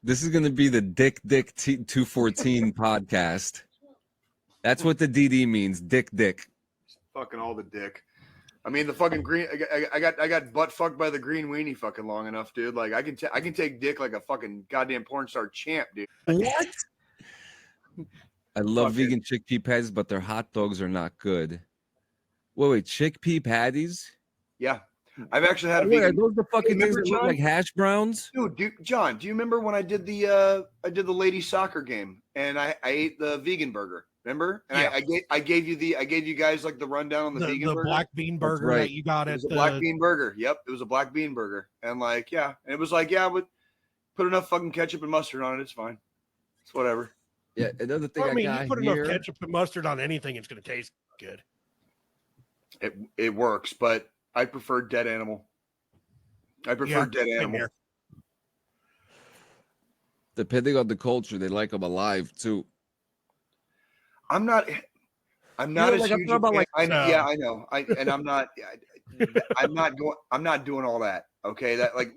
This is going to be the Dick 214 podcast. That's what the DD means, Dick. Fucking all the dick. I mean, the fucking green. I got butt fucked by the green weenie fucking long enough, dude. Like I can take dick like a fucking goddamn porn star champ, dude. What? I love vegan chickpea patties, but their hot dogs are not good. Wait, chickpea patties? Yeah, I've actually had. Are those the fucking things that look like hash browns? Dude, John, do you remember when I did the ladies soccer game and I ate the vegan burger? Remember? And yeah. I gave you guys like the rundown on the vegan burger. The black bean burger that you got at the black bean burger. Yep, it was a black bean burger, and like and it was like but put enough fucking ketchup and mustard on it, it's fine. It's whatever. Yeah, another thing. I mean, you put enough ketchup and mustard on anything, it's going to taste good. It works, but I prefer dead animal. Dead animal. Depending on the culture, they like them alive too. I'm not as huge about like. I know. I'm not doing all that. Okay, that like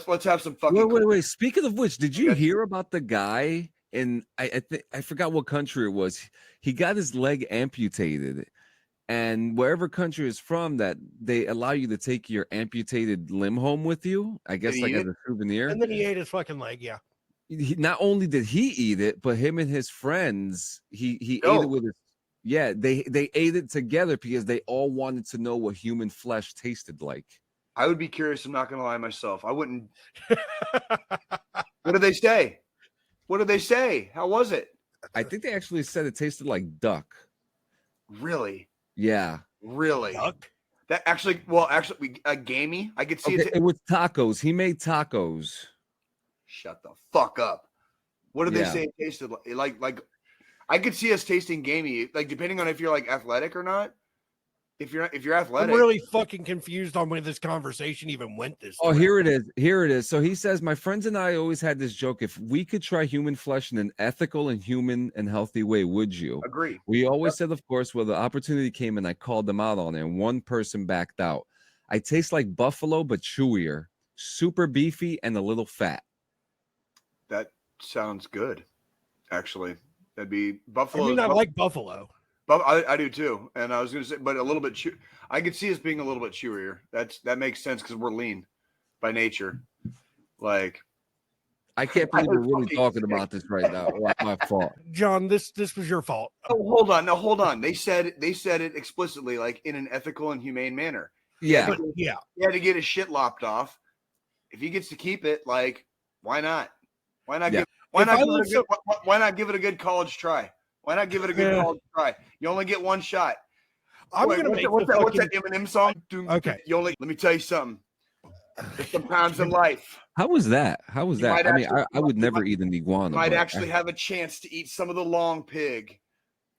let's have some fucking. Wait. Speaking of which, did you hear about the guy in I forgot what country it was? He got his leg amputated. And wherever country is from, that they allow you to take your amputated limb home with you, I guess, like as a souvenir. And then he ate his fucking leg. Yeah. Not only did he eat it, but him and his friends, he ate it with his. Yeah, they ate it together because they all wanted to know what human flesh tasted like. I would be curious. I'm not going to lie myself. I wouldn't. What did they say? How was it? I think they actually said it tasted like duck. Really? Yeah. Really? Duck? That actually, gamey. I could see it. It was tacos. He made tacos. Shut the fuck up. What did they say it tasted like? Like, I could see us tasting gamey, like depending on if you're like athletic or not. If you're athletic, I'm really fucking confused on where this conversation even went. Here it is. So he says, my friends and I always had this joke: if we could try human flesh in an ethical and human and healthy way, would you? Agree. We always said, of course. Well, the opportunity came, and I called them out on it, and one person backed out. I taste like buffalo, but chewier, super beefy, and a little fat. That sounds good. Actually, that'd be buffalo. I mean, I like buffalo. But I do too, and I was going to say, but a little bit. I could see us being a little bit chewier. That makes sense because we're lean by nature. Like, I can't believe we're really talking about this right now. My fault, John. This was your fault. Oh, hold on. They said it explicitly, like in an ethical and humane manner. Yeah. He had to get his shit lopped off. If he gets to keep it, like, why not? Why not give it a good college try? Why not give it a good college try? You only get one shot. What's that Eminem song? Okay. Let me tell you something. There's some pounds in life. How was that? I would never eat an iguana. You might actually have a chance to eat some of the long pig.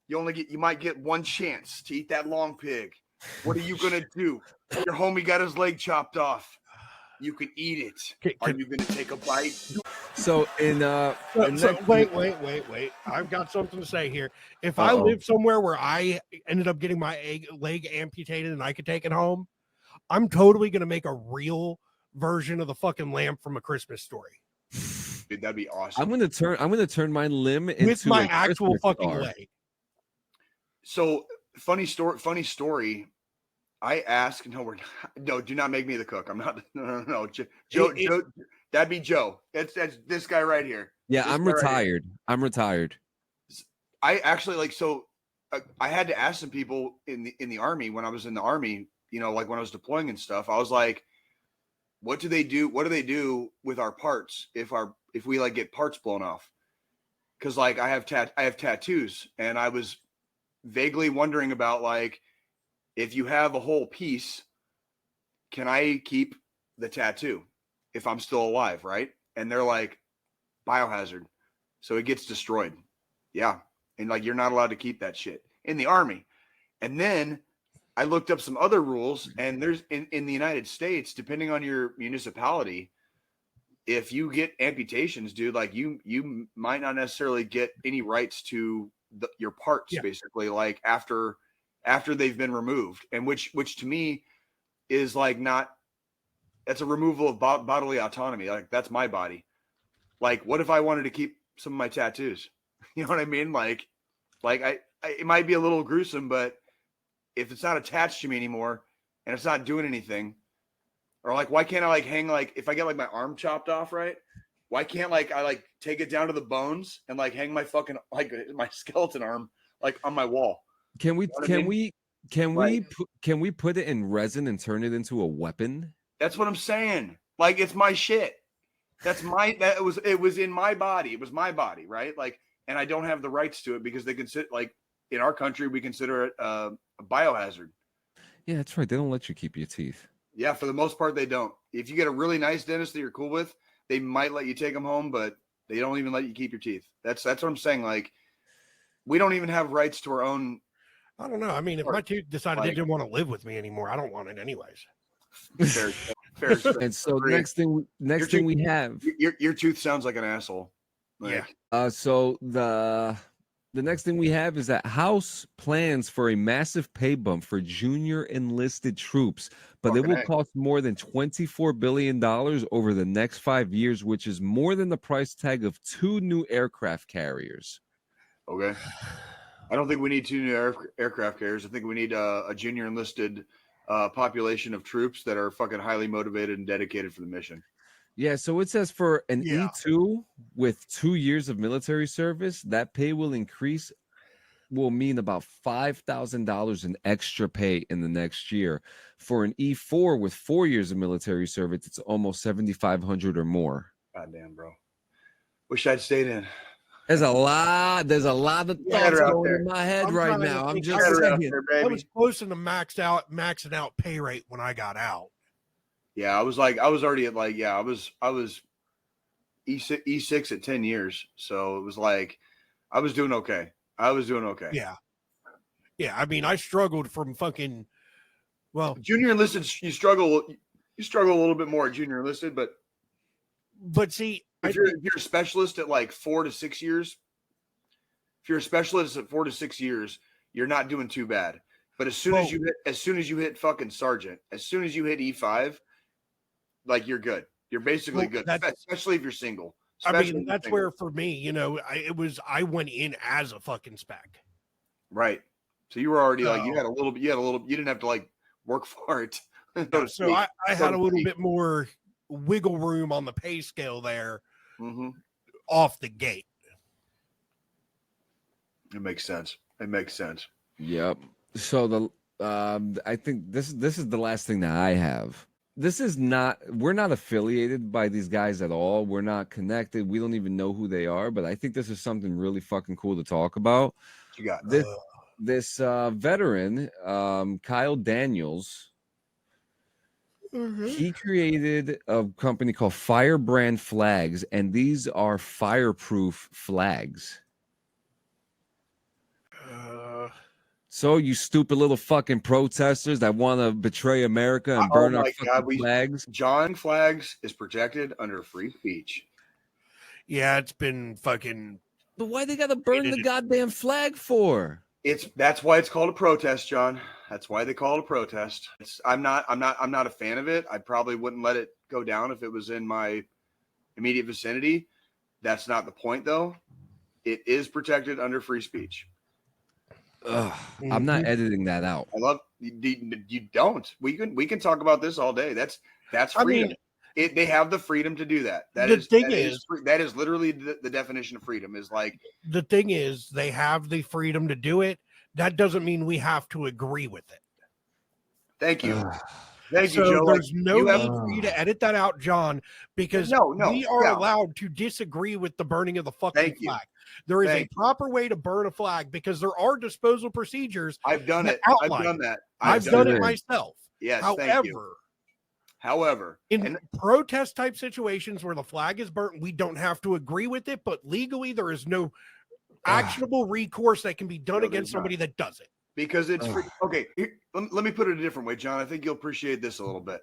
You might get one chance to eat that long pig. What are you gonna do? Your homie got his leg chopped off. You can eat it. Are you gonna take a bite? So wait. I've got something to say here. If I live somewhere where I ended up getting my leg amputated and I could take it home, I'm totally gonna make a real version of the fucking lamb from A Christmas Story. Dude, that'd be awesome. I'm gonna turn my limb into with my actual fucking leg. So funny story. I asked, do not make me the cook. I'm not. No. That'd be Joe. That's this guy right here. Yeah, This I'm guy right here. retired. I'm retired. I actually like so. I had to ask some people in the army when I was in the army. You know, like when I was deploying and stuff. I was like, "What do they do? What do they do with our parts if we like get parts blown off?" Because like I have tattoos, and I was vaguely wondering about like if you have a whole piece, can I keep the tattoo if I'm still alive, right? And they're like, biohazard, so it gets destroyed. Yeah, and like you're not allowed to keep that shit in the army. And then I looked up some other rules, and there's in the United States, depending on your municipality, if you get amputations, dude, like you might not necessarily get any rights to your parts, basically, like after they've been removed, and which to me is like not. That's a removal of bodily autonomy. Like that's my body. Like, what if I wanted to keep some of my tattoos? You know what I mean? Like I it might be a little gruesome, but if it's not attached to me anymore and it's not doing anything, or like, why can't I like hang, like if I get like my arm chopped off, right? Why can't like I like take it down to the bones and like hang my fucking like my skeleton arm like on my wall? Can we You know what I mean? can we put it in resin and turn it into a weapon? That's what I'm saying. Like it's my shit. It was in my body. It was my body, right? Like, and I don't have the rights to it because they consider, like in our country, we consider it a biohazard. Yeah, that's right. They don't let you keep your teeth. Yeah, for the most part, they don't. If you get a really nice dentist that you're cool with, they might let you take them home, but they don't even let you keep your teeth. That's what I'm saying. Like, we don't even have rights to our own. I don't know. I mean, if my tooth decided they didn't want to live with me anymore, I don't want it anyways. Fair. And so next thing we have, your tooth sounds like an asshole. Like, yeah. So the next thing we have is that House plans for a massive pay bump for junior enlisted troops, but it will cost more than $24 billion over the next 5 years, which is more than the price tag of 2 new aircraft carriers. Okay. I don't think we need 2 new aircraft carriers. I think we need a junior enlisted population of troops that are fucking highly motivated and dedicated for the mission. Yeah, so it says for an E2 with 2 years of military service, that pay will mean about $5,000 in extra pay in the next year. For an E4 with 4 years of military service, it's almost $7,500 or more. God damn, bro. Wish I'd stayed in. There's a lot of thoughts going in my head right now. I'm just saying. I was close to the maxing out pay rate when I got out. Yeah, I was already at like, I was E6 at 10 years. So it was like, I was doing okay. Yeah. Yeah. I mean, I struggled from fucking, well, junior enlisted, you struggle a little bit more at junior enlisted, but see, if you're a specialist at like 4 to 6 years, if you're a specialist at 4 to 6 years, you're not doing too bad. But as soon as you hit fucking sergeant, as soon as you hit E5, like you're good. You're basically good, especially if you're single. I mean, that's where for me, you know, I went in as a fucking spec. Right. So you were already like, you didn't have to like work for it. So I had a little bit more wiggle room on the pay scale there off the gate. It makes sense. Yep. So I think this is the last thing that I have. We're not affiliated by these guys at all. We're not connected. We don't even know who they are, but I think this is something really fucking cool to talk about. You got this veteran, Kyle Daniels. He created a company called Firebrand Flags, and these are fireproof flags. So you stupid little fucking protesters that want to betray America and burn our fucking flags. John Flags is protected under free speech. Yeah, it's been fucking. But why they gotta burn the goddamn flag for? That's why it's called a protest, John. That's why they call it a protest. I'm not a fan of it. I probably wouldn't let it go down if it was in my immediate vicinity. That's not the point, though. It is protected under free speech. I'm not editing that out. I love you. Don't. We can talk about this all day. That's freedom. I mean, They have the freedom to do that. That is literally the definition of freedom. Is like the thing is they have the freedom to do it. That doesn't mean we have to agree with it. Thank you. Thank you, So Joe. there's no need for you to edit that out, John, because we are allowed to disagree with the burning of the fucking flag. There is a proper way to burn a flag because there are disposal procedures. I've done it. I've done that. I've done it myself. Yes. However, in protest type situations where the flag is burnt, we don't have to agree with it, but legally there is no actionable recourse that can be done against somebody that does it. Because it's free. Okay, let me put it a different way, John. I think you'll appreciate this a little bit.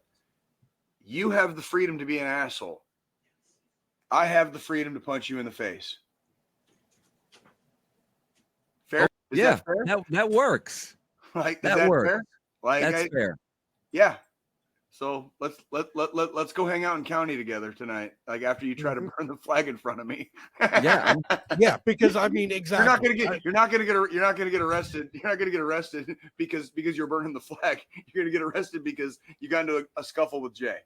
You have the freedom to be an asshole. I have the freedom to punch you in the face. Fair? Is that fair? That works. Like that works. Fair? Like that's fair. Yeah. So let's go hang out in county together tonight. Like after you try to burn the flag in front of me. Yeah, because I mean, exactly. You're not gonna get arrested. You're not gonna get arrested because you're burning the flag. You're gonna get arrested because you got into a scuffle with Jay.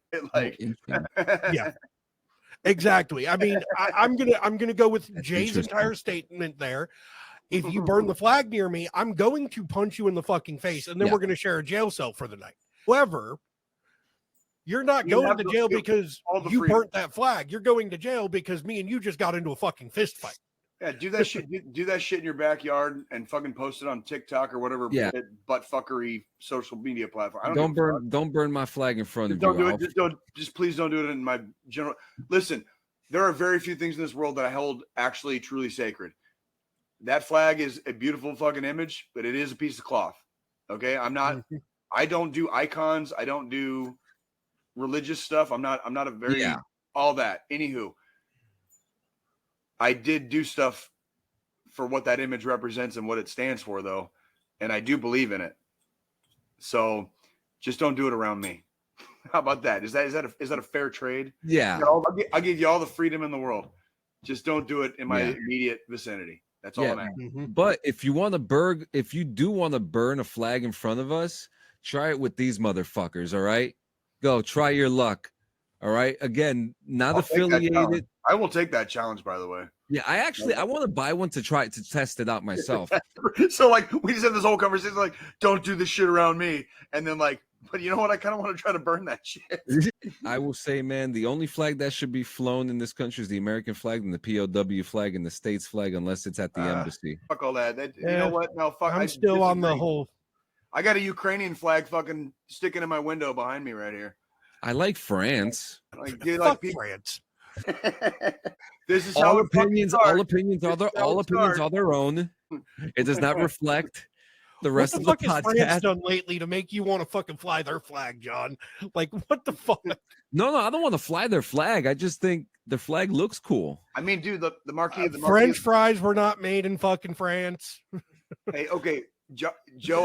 Yeah, exactly. I mean, I'm gonna go with Jay's entire statement there. If you burn the flag near me, I'm going to punch you in the fucking face, and then we're gonna share a jail cell for the night. However, you're not going to jail because you burnt that flag. You're going to jail because me and you just got into a fucking fist fight. Yeah, do that shit. Do that shit in your backyard and fucking post it on TikTok or whatever butt fuckery social media platform. Don't burn my flag in front of you. Don't do it. Just please don't do it in my general. Listen, there are very few things in this world that I hold actually truly sacred. That flag is a beautiful fucking image, but it is a piece of cloth. Okay, I don't do icons. I don't do religious stuff. I'm not a very all that. Anywho, I did do stuff for what that image represents and what it stands for, though, and I do believe in it. So, just don't do it around me. How about that? Is that a fair trade? Yeah, I'll give you all the freedom in the world. Just don't do it in my immediate vicinity. That's all I'm asking. But if you do want to burn a flag in front of us, try it with these motherfuckers. All right, go try your luck. All right. Again, not affiliated. I will take that challenge, by the way. Yeah, I want to buy one to try to test it out myself. So like we just had this whole conversation, like, don't do this shit around me. And then like, but you know what? I kind of want to try to burn that shit. I will say, man, the only flag that should be flown in this country is the American flag and the POW flag and the state's flag, unless it's at the embassy. Fuck all that. You know what? No, fuck. I'm still on the whole. I got a Ukrainian flag fucking sticking in my window behind me right here. I like France. Fuck France. This is all opinions. All opinions are their own. It does not reflect the rest of the podcast. What the fuck has France done lately to make you want to fucking fly their flag, John? Like, what the fuck? No, I don't want to fly their flag. I just think the flag looks cool. I mean, dude, the marquee. French fries were not made in fucking France. Hey, okay, Joe.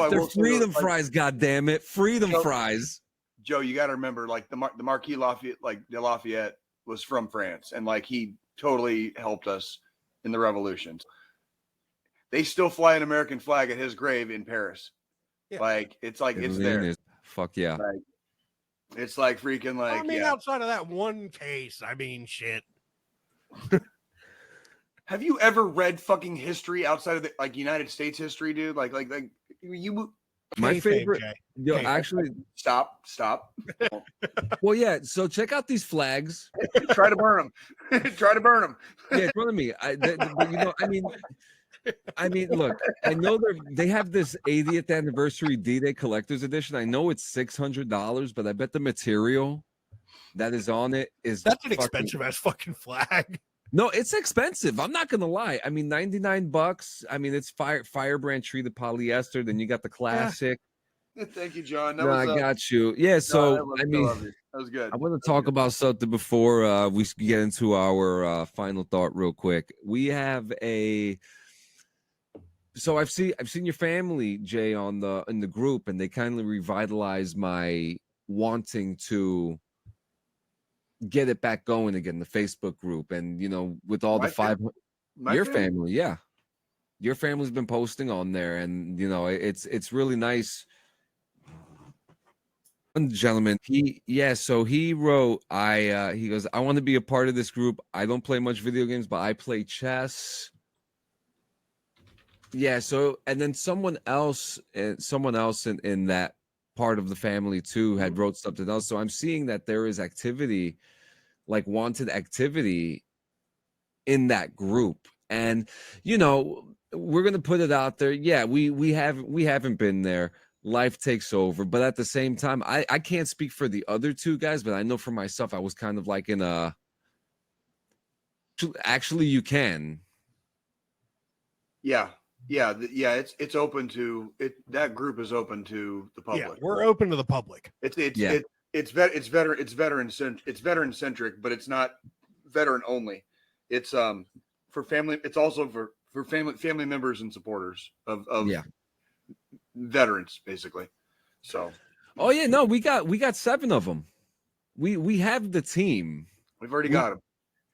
They're freedom fries. God damn it, freedom fries. Joe, you got to remember, like the Marquis Lafayette, like de Lafayette, was from France, and like he totally helped us in the revolutions. They still fly an American flag at his grave in Paris. Yeah. Like it's there. Fuck yeah. Like, it's like freaking like. I mean, outside of that one case, I mean, shit. Have you ever read fucking history outside of the like United States history, dude? Like you. My favorite. Actually, stop. Well, yeah. So check out these flags. Try to burn them. Yeah, in front of me. I mean, look. I know they have this 80th anniversary D-Day collector's edition. I know it's $600, but I bet the material that is on it is that's an expensive ass fucking flag. No, it's expensive. I'm not gonna lie. I mean, $99. I mean, it's firebrand treated polyester. Then you got the classic. Yeah. Thank you, John. I got you. Yeah. So that was good. I want to talk about something before we get into our final thought real quick. We have So I've seen your family, Jay, in the group, and they kindly revitalized my wanting to get it back going again, the Facebook group, and with all the family, yeah, your family's been posting on there, and it's really nice. One gentleman, so he wrote, he goes, I want to be a part of this group. I don't play much video games, but I play chess. Yeah, so and then someone else in that part of the family too had wrote something else. So I'm seeing that there is activity, like wanted activity in that group. And we're gonna put it out there. Yeah, we haven't been there. Life takes over, but at the same time, I can't speak for the other two guys, but I know for myself, I was kind of like in a actually you can. Yeah. It's open to it. That group is open to the public. Yeah, we're open to the public. It's veteran centric, but it's not veteran only. It's for family. It's also for family members and supporters of veterans, basically. So. Oh yeah, no, we got 7 of them. We have the team. We've already got them.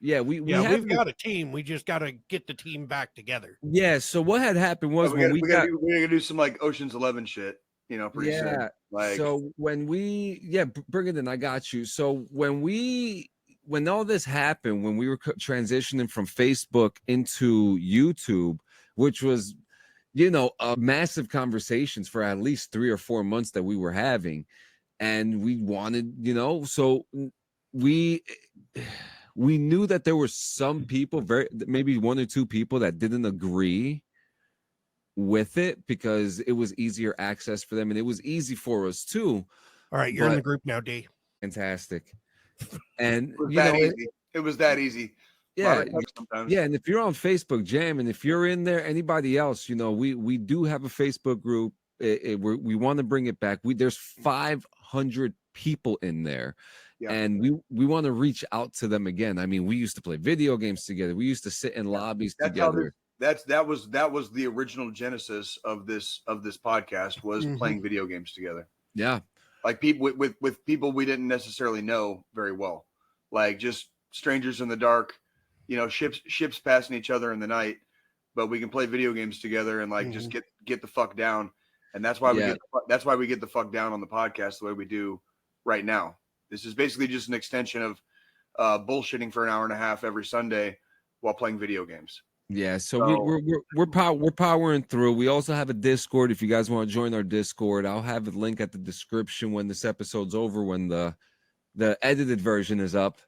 Yeah, we've got a team. We just got to get the team back together. Yeah. So what had happened was we're gonna do some like Ocean's 11 shit, pretty soon. Like, so when bring it in. I got you. So when all this happened, when we were transitioning from Facebook into YouTube, which was, a massive conversations for at least 3 or 4 months that we were having, and we wanted, so we knew that there were some people, maybe 1 or 2 people that didn't agree with it because it was easier access for them and it was easy for us too. All right, you're in the group now, D. Fantastic. And it was that easy. Yeah. Yeah. And if you're on Facebook Jam, and if you're in there, anybody else, we do have a Facebook group. We want to bring it back. There's 500 people in there. Yeah. And we want to reach out to them again. I mean, we used to play video games together. We used to sit in lobbies together. That was the original genesis of this podcast was playing video games together. Yeah. Like people with people we didn't necessarily know very well. Like just strangers in the dark, ships passing each other in the night, but we can play video games together and like just get the fuck down. And that's why we get the fuck down on the podcast the way we do right now. This is basically just an extension of bullshitting for an hour and a half every Sunday while playing video games. Yeah, so we're powering through. We also have a Discord. If you guys want to join our Discord, I'll have a link at the description when this episode's over, when the edited version is up.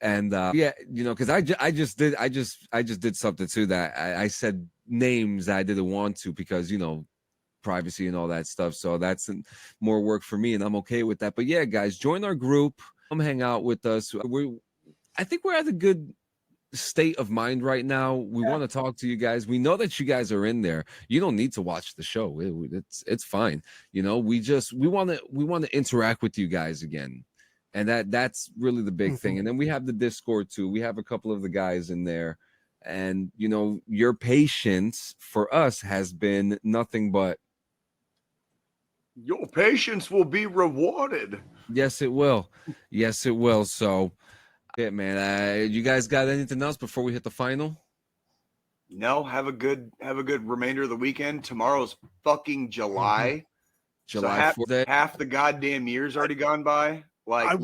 And because I just did something too that I said names that I didn't want to because privacy and all that stuff. So that's more work for me, and I'm okay with that. But yeah, guys, join our group. Come hang out with us. I think we're at a good state of mind right now. We want to talk to you guys. We know that you guys are in there. You don't need to watch the show. It's fine. We want to interact with you guys again. And that's really the big thing. And then we have the Discord too. We have a couple of the guys in there. And your patience for us has been nothing but your patience will be rewarded. Yes, it will. Yes, it will. So man. You guys got anything else before we hit the final? No, have a good remainder of the weekend. Tomorrow's fucking July. July so half the goddamn year's already gone by. Like I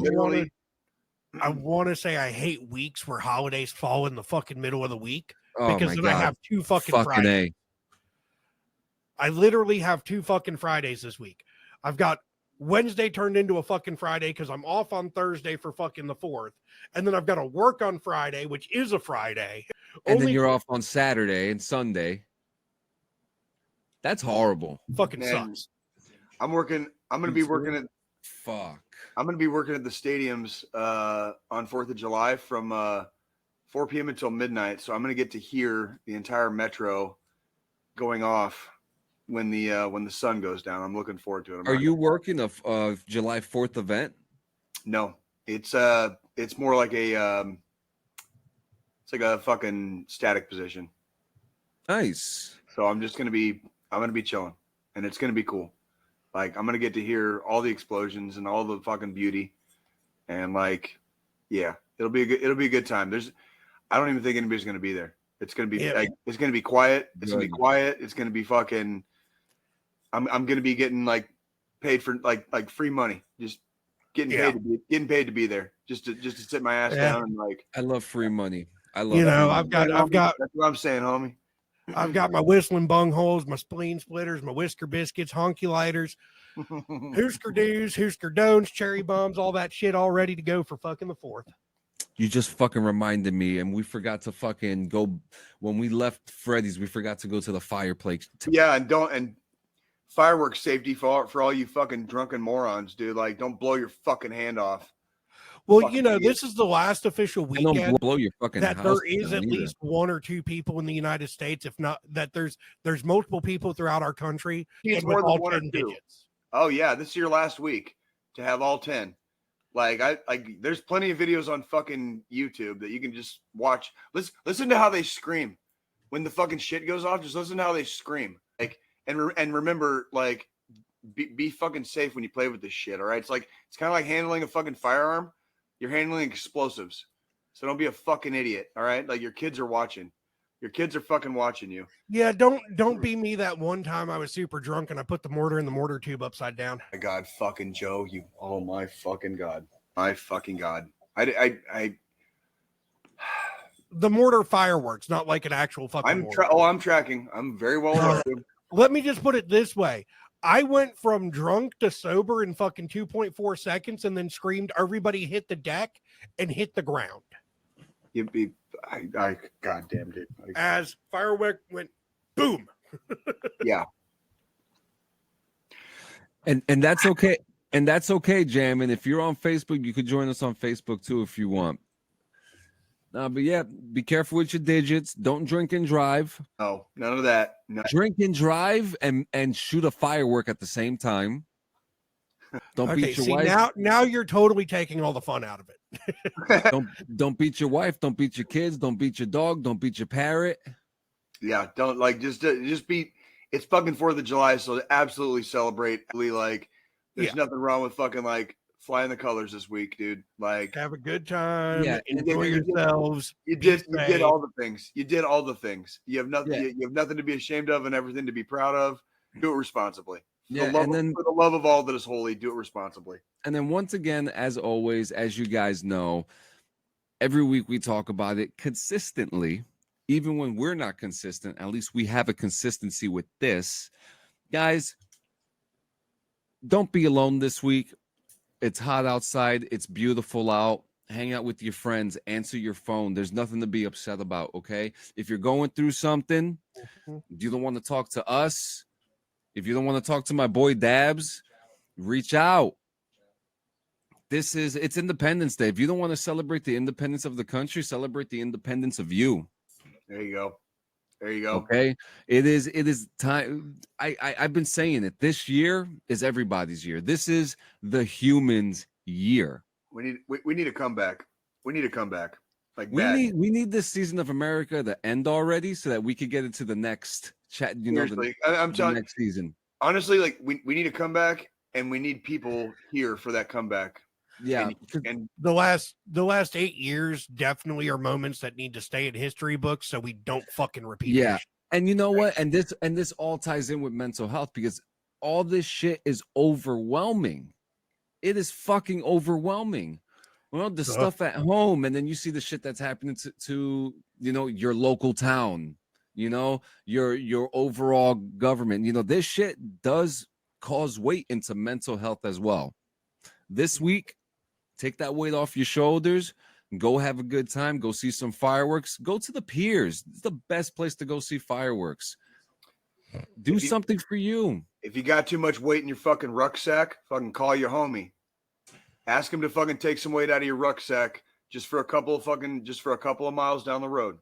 want to say I hate weeks where holidays fall in the fucking middle of the week because then I have 2 fucking Fridays. I literally have 2 fucking Fridays this week. I've got Wednesday turned into a fucking Friday because I'm off on Thursday for fucking the 4th. And then I've got to work on Friday, which is a Friday. And then you're off on Saturday and Sunday. That's horrible. Fucking sucks. I'm going to be working at I'm going to be working at the stadiums on 4th of July from 4 p.m. until midnight. So I'm going to get to hear the entire metro going off when the sun goes down. I'm looking forward to it. Are you working a July 4th event? No, it's more like it's like a fucking static position. Nice. So I'm going to be chilling, and it's going to be cool. Like I'm going to get to hear all the explosions and all the fucking beauty, and like, yeah, it'll be a good time. I don't even think anybody's going to be there. It's going to be it's going to be quiet. It's going to be quiet. It's going to be fucking. I'm going to be getting like paid for like free money. Just getting paid to be there, just to sit my ass down and like. I love free money. I love. You know, free money. I've got. That's what I'm saying, homie. I've got my whistling bungholes, my spleen splitters, my whisker biscuits, honky lighters, Hoosker do's, Hoosker don'ts, cherry bombs, all that shit all ready to go for fucking the 4th. You just fucking reminded me, and we forgot to fucking go when we left Freddy's. We forgot to go to the fireplace. Yeah, and fireworks safety for all you fucking drunken morons, dude. Like, don't blow your fucking hand off. Well, Fucking you know, idiot. this is the last official And don't weekend blow your fucking that house there is down at either. least 1 or 2 people in the United States, if not that there's multiple people throughout our country It's and more with than all 1 or 10 2. digits. Oh yeah, this is your last week to have all 10. Like there's plenty of videos on fucking YouTube that you can just watch. Listen to how they scream when the fucking shit goes off. Just listen to how they scream. Like and remember, like be fucking safe when you play with this shit. All right, it's kind of like handling a fucking firearm. You're handling explosives, so don't be a fucking idiot. All right, like your kids are watching. Your kids are fucking watching you. Yeah, don't be me that one time I was super drunk and I put the mortar in the mortar tube upside down. My God, fucking Joe, you! Oh my fucking God, my fucking God! I The mortar fireworks, not like an actual fucking mortar. I'm tracking. I'm very well aware. Let me just put it this way. I went from drunk to sober in fucking 2.4 seconds and then screamed, everybody hit the deck and hit the ground. You'd be, goddamn, dude. As firework went boom. Yeah. And that's okay. And that's okay, Jam. And if you're on Facebook, you could join us on Facebook too if you want. But yeah, be careful with your digits. Don't drink and drive. No, none of that. No. Drink and drive and shoot a firework at the same time. Don't beat your wife. Now you're totally taking all the fun out of it. don't beat your wife. Don't beat your kids. Don't beat your dog. Don't beat your parrot. Yeah, don't just beat. It's fucking 4th of July, so absolutely celebrate. Like, there's nothing wrong with fucking like flying the colors this week, dude. Like, have a good time. Yeah, enjoy yourselves. You did all the things. You did all the things. You have nothing. You have nothing to be ashamed of and everything to be proud of. Do it responsibly. For the love of all that is holy, do it responsibly. And then once again, as always, as you guys know, every week we talk about it consistently. Even when we're not consistent, at least we have a consistency with this. Guys, don't be alone this week. It's hot outside. It's beautiful out. Hang out with your friends. Answer your phone. There's nothing to be upset about, okay? If you're going through something, if you don't want to talk to us, if you don't want to talk to my boy Dabs, reach out. It's Independence Day. If you don't want to celebrate the independence of the country, celebrate the independence of you. There you go. There you go. Okay. It is time. I've been saying it. This year is everybody's year. This is the humans' year. We need a comeback. We need a comeback. Like we need this season of America to end already so that we could get into the next chat. I'm telling you, next season. Honestly, like we need a comeback and we need people here for that comeback. Yeah. And the last 8 years definitely are moments that need to stay in history books so we don't fucking repeat. Yeah. And you know what? And this all ties in with mental health because all this shit is overwhelming. It is fucking overwhelming. Well, the stuff at home, and then you see the shit that's happening to your local town, your overall government. This shit does cause weight into mental health as well. This week, take that weight off your shoulders. Go have a good time. Go see some fireworks. Go to the piers. It's the best place to go see fireworks. Do something for you. If you got too much weight in your fucking rucksack, fucking call your homie. Ask him to fucking take some weight out of your rucksack just for a couple of miles down the road.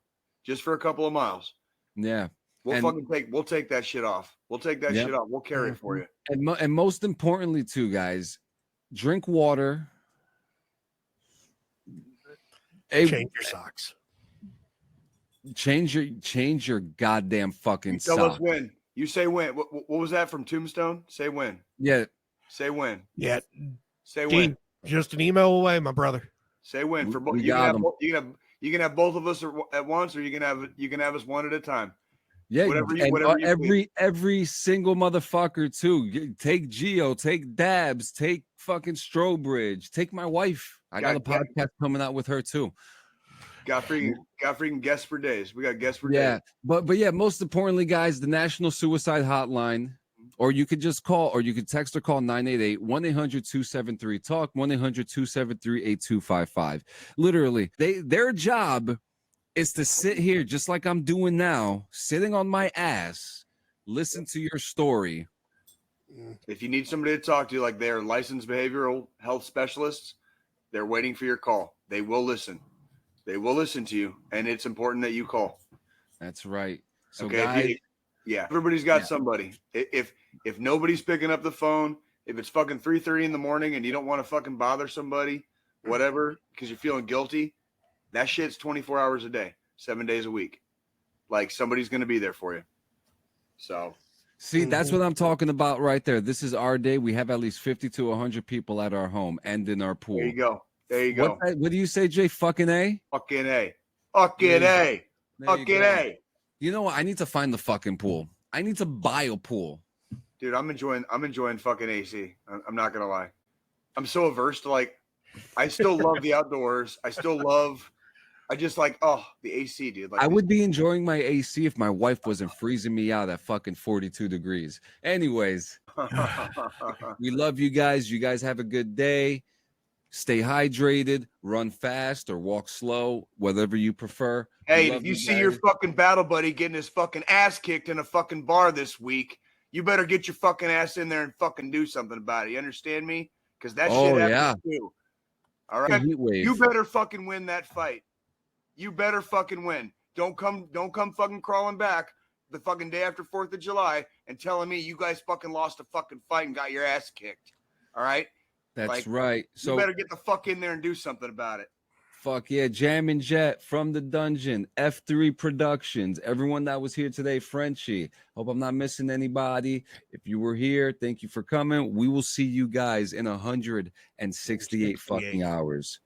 Just for a couple of miles. Yeah. We'll take that shit off. We'll take that shit off. We'll carry it for you. And most importantly too, guys, drink water. Change your socks. Change your goddamn fucking socks. Tell us when. You say when. What was that from Tombstone? Say when. Yeah. Say when. Yeah. Say when. Just an email away, my brother. Say when. For both. You can have both of us at once, or you can have us one at a time. Yeah, whatever you, and whatever you please. every single motherfucker too. Take Geo, take Dabs, take fucking Strobridge, take my wife. I got a podcast coming out with her too. Got freaking guests for days. We got guests for days. Yeah, but yeah, most importantly, guys, the National Suicide Hotline, or you could just call, or you could text or call 988-1-800-273-TALK, 1-800-273-8255. Literally, their job is to sit here just like I'm doing now, sitting on my ass, listen to your story. If you need somebody to talk to, like they're licensed behavioral health specialists, they're waiting for your call. They will listen. They will listen to you, and it's important that you call. That's right. So, okay, guys, yeah, everybody's got somebody. If nobody's picking up the phone, if it's fucking 3:30 in the morning and you don't want to fucking bother somebody, whatever, because you're feeling guilty, that shit's 24 hours a day, 7 days a week. Like somebody's going to be there for you. So, see, that's what I'm talking about right there. This is our day. We have at least 50 to 100 people at our home and in our pool. There you go. There you go. What do you say, Jay? Fucking A? Fucking A. Fucking A. Fucking A. You know what? I need to find the fucking pool. I need to buy a pool. Dude, I'm enjoying fucking AC. I'm not going to lie. I'm so averse to like, I still love the outdoors. I just like, the AC, dude. Like, I would be enjoying my AC if my wife wasn't freezing me out at fucking 42 degrees. Anyways, we love you guys. You guys have a good day. Stay hydrated, run fast or walk slow, whatever you prefer. Hey, if you see your fucking battle buddy getting his fucking ass kicked in a fucking bar this week, you better get your fucking ass in there and fucking do something about it. You understand me? Because that shit happens too. All right. You better fucking win that fight. You better fucking win. Don't come fucking crawling back the fucking day after 4th of July and telling me you guys fucking lost a fucking fight and got your ass kicked. All right. That's right. So you better get the fuck in there and do something about it. Fuck yeah. Jam and Jet from the dungeon, F3 Productions, everyone that was here today, Frenchie. Hope I'm not missing anybody. If you were here, thank you for coming. We will see you guys in 168 fucking hours.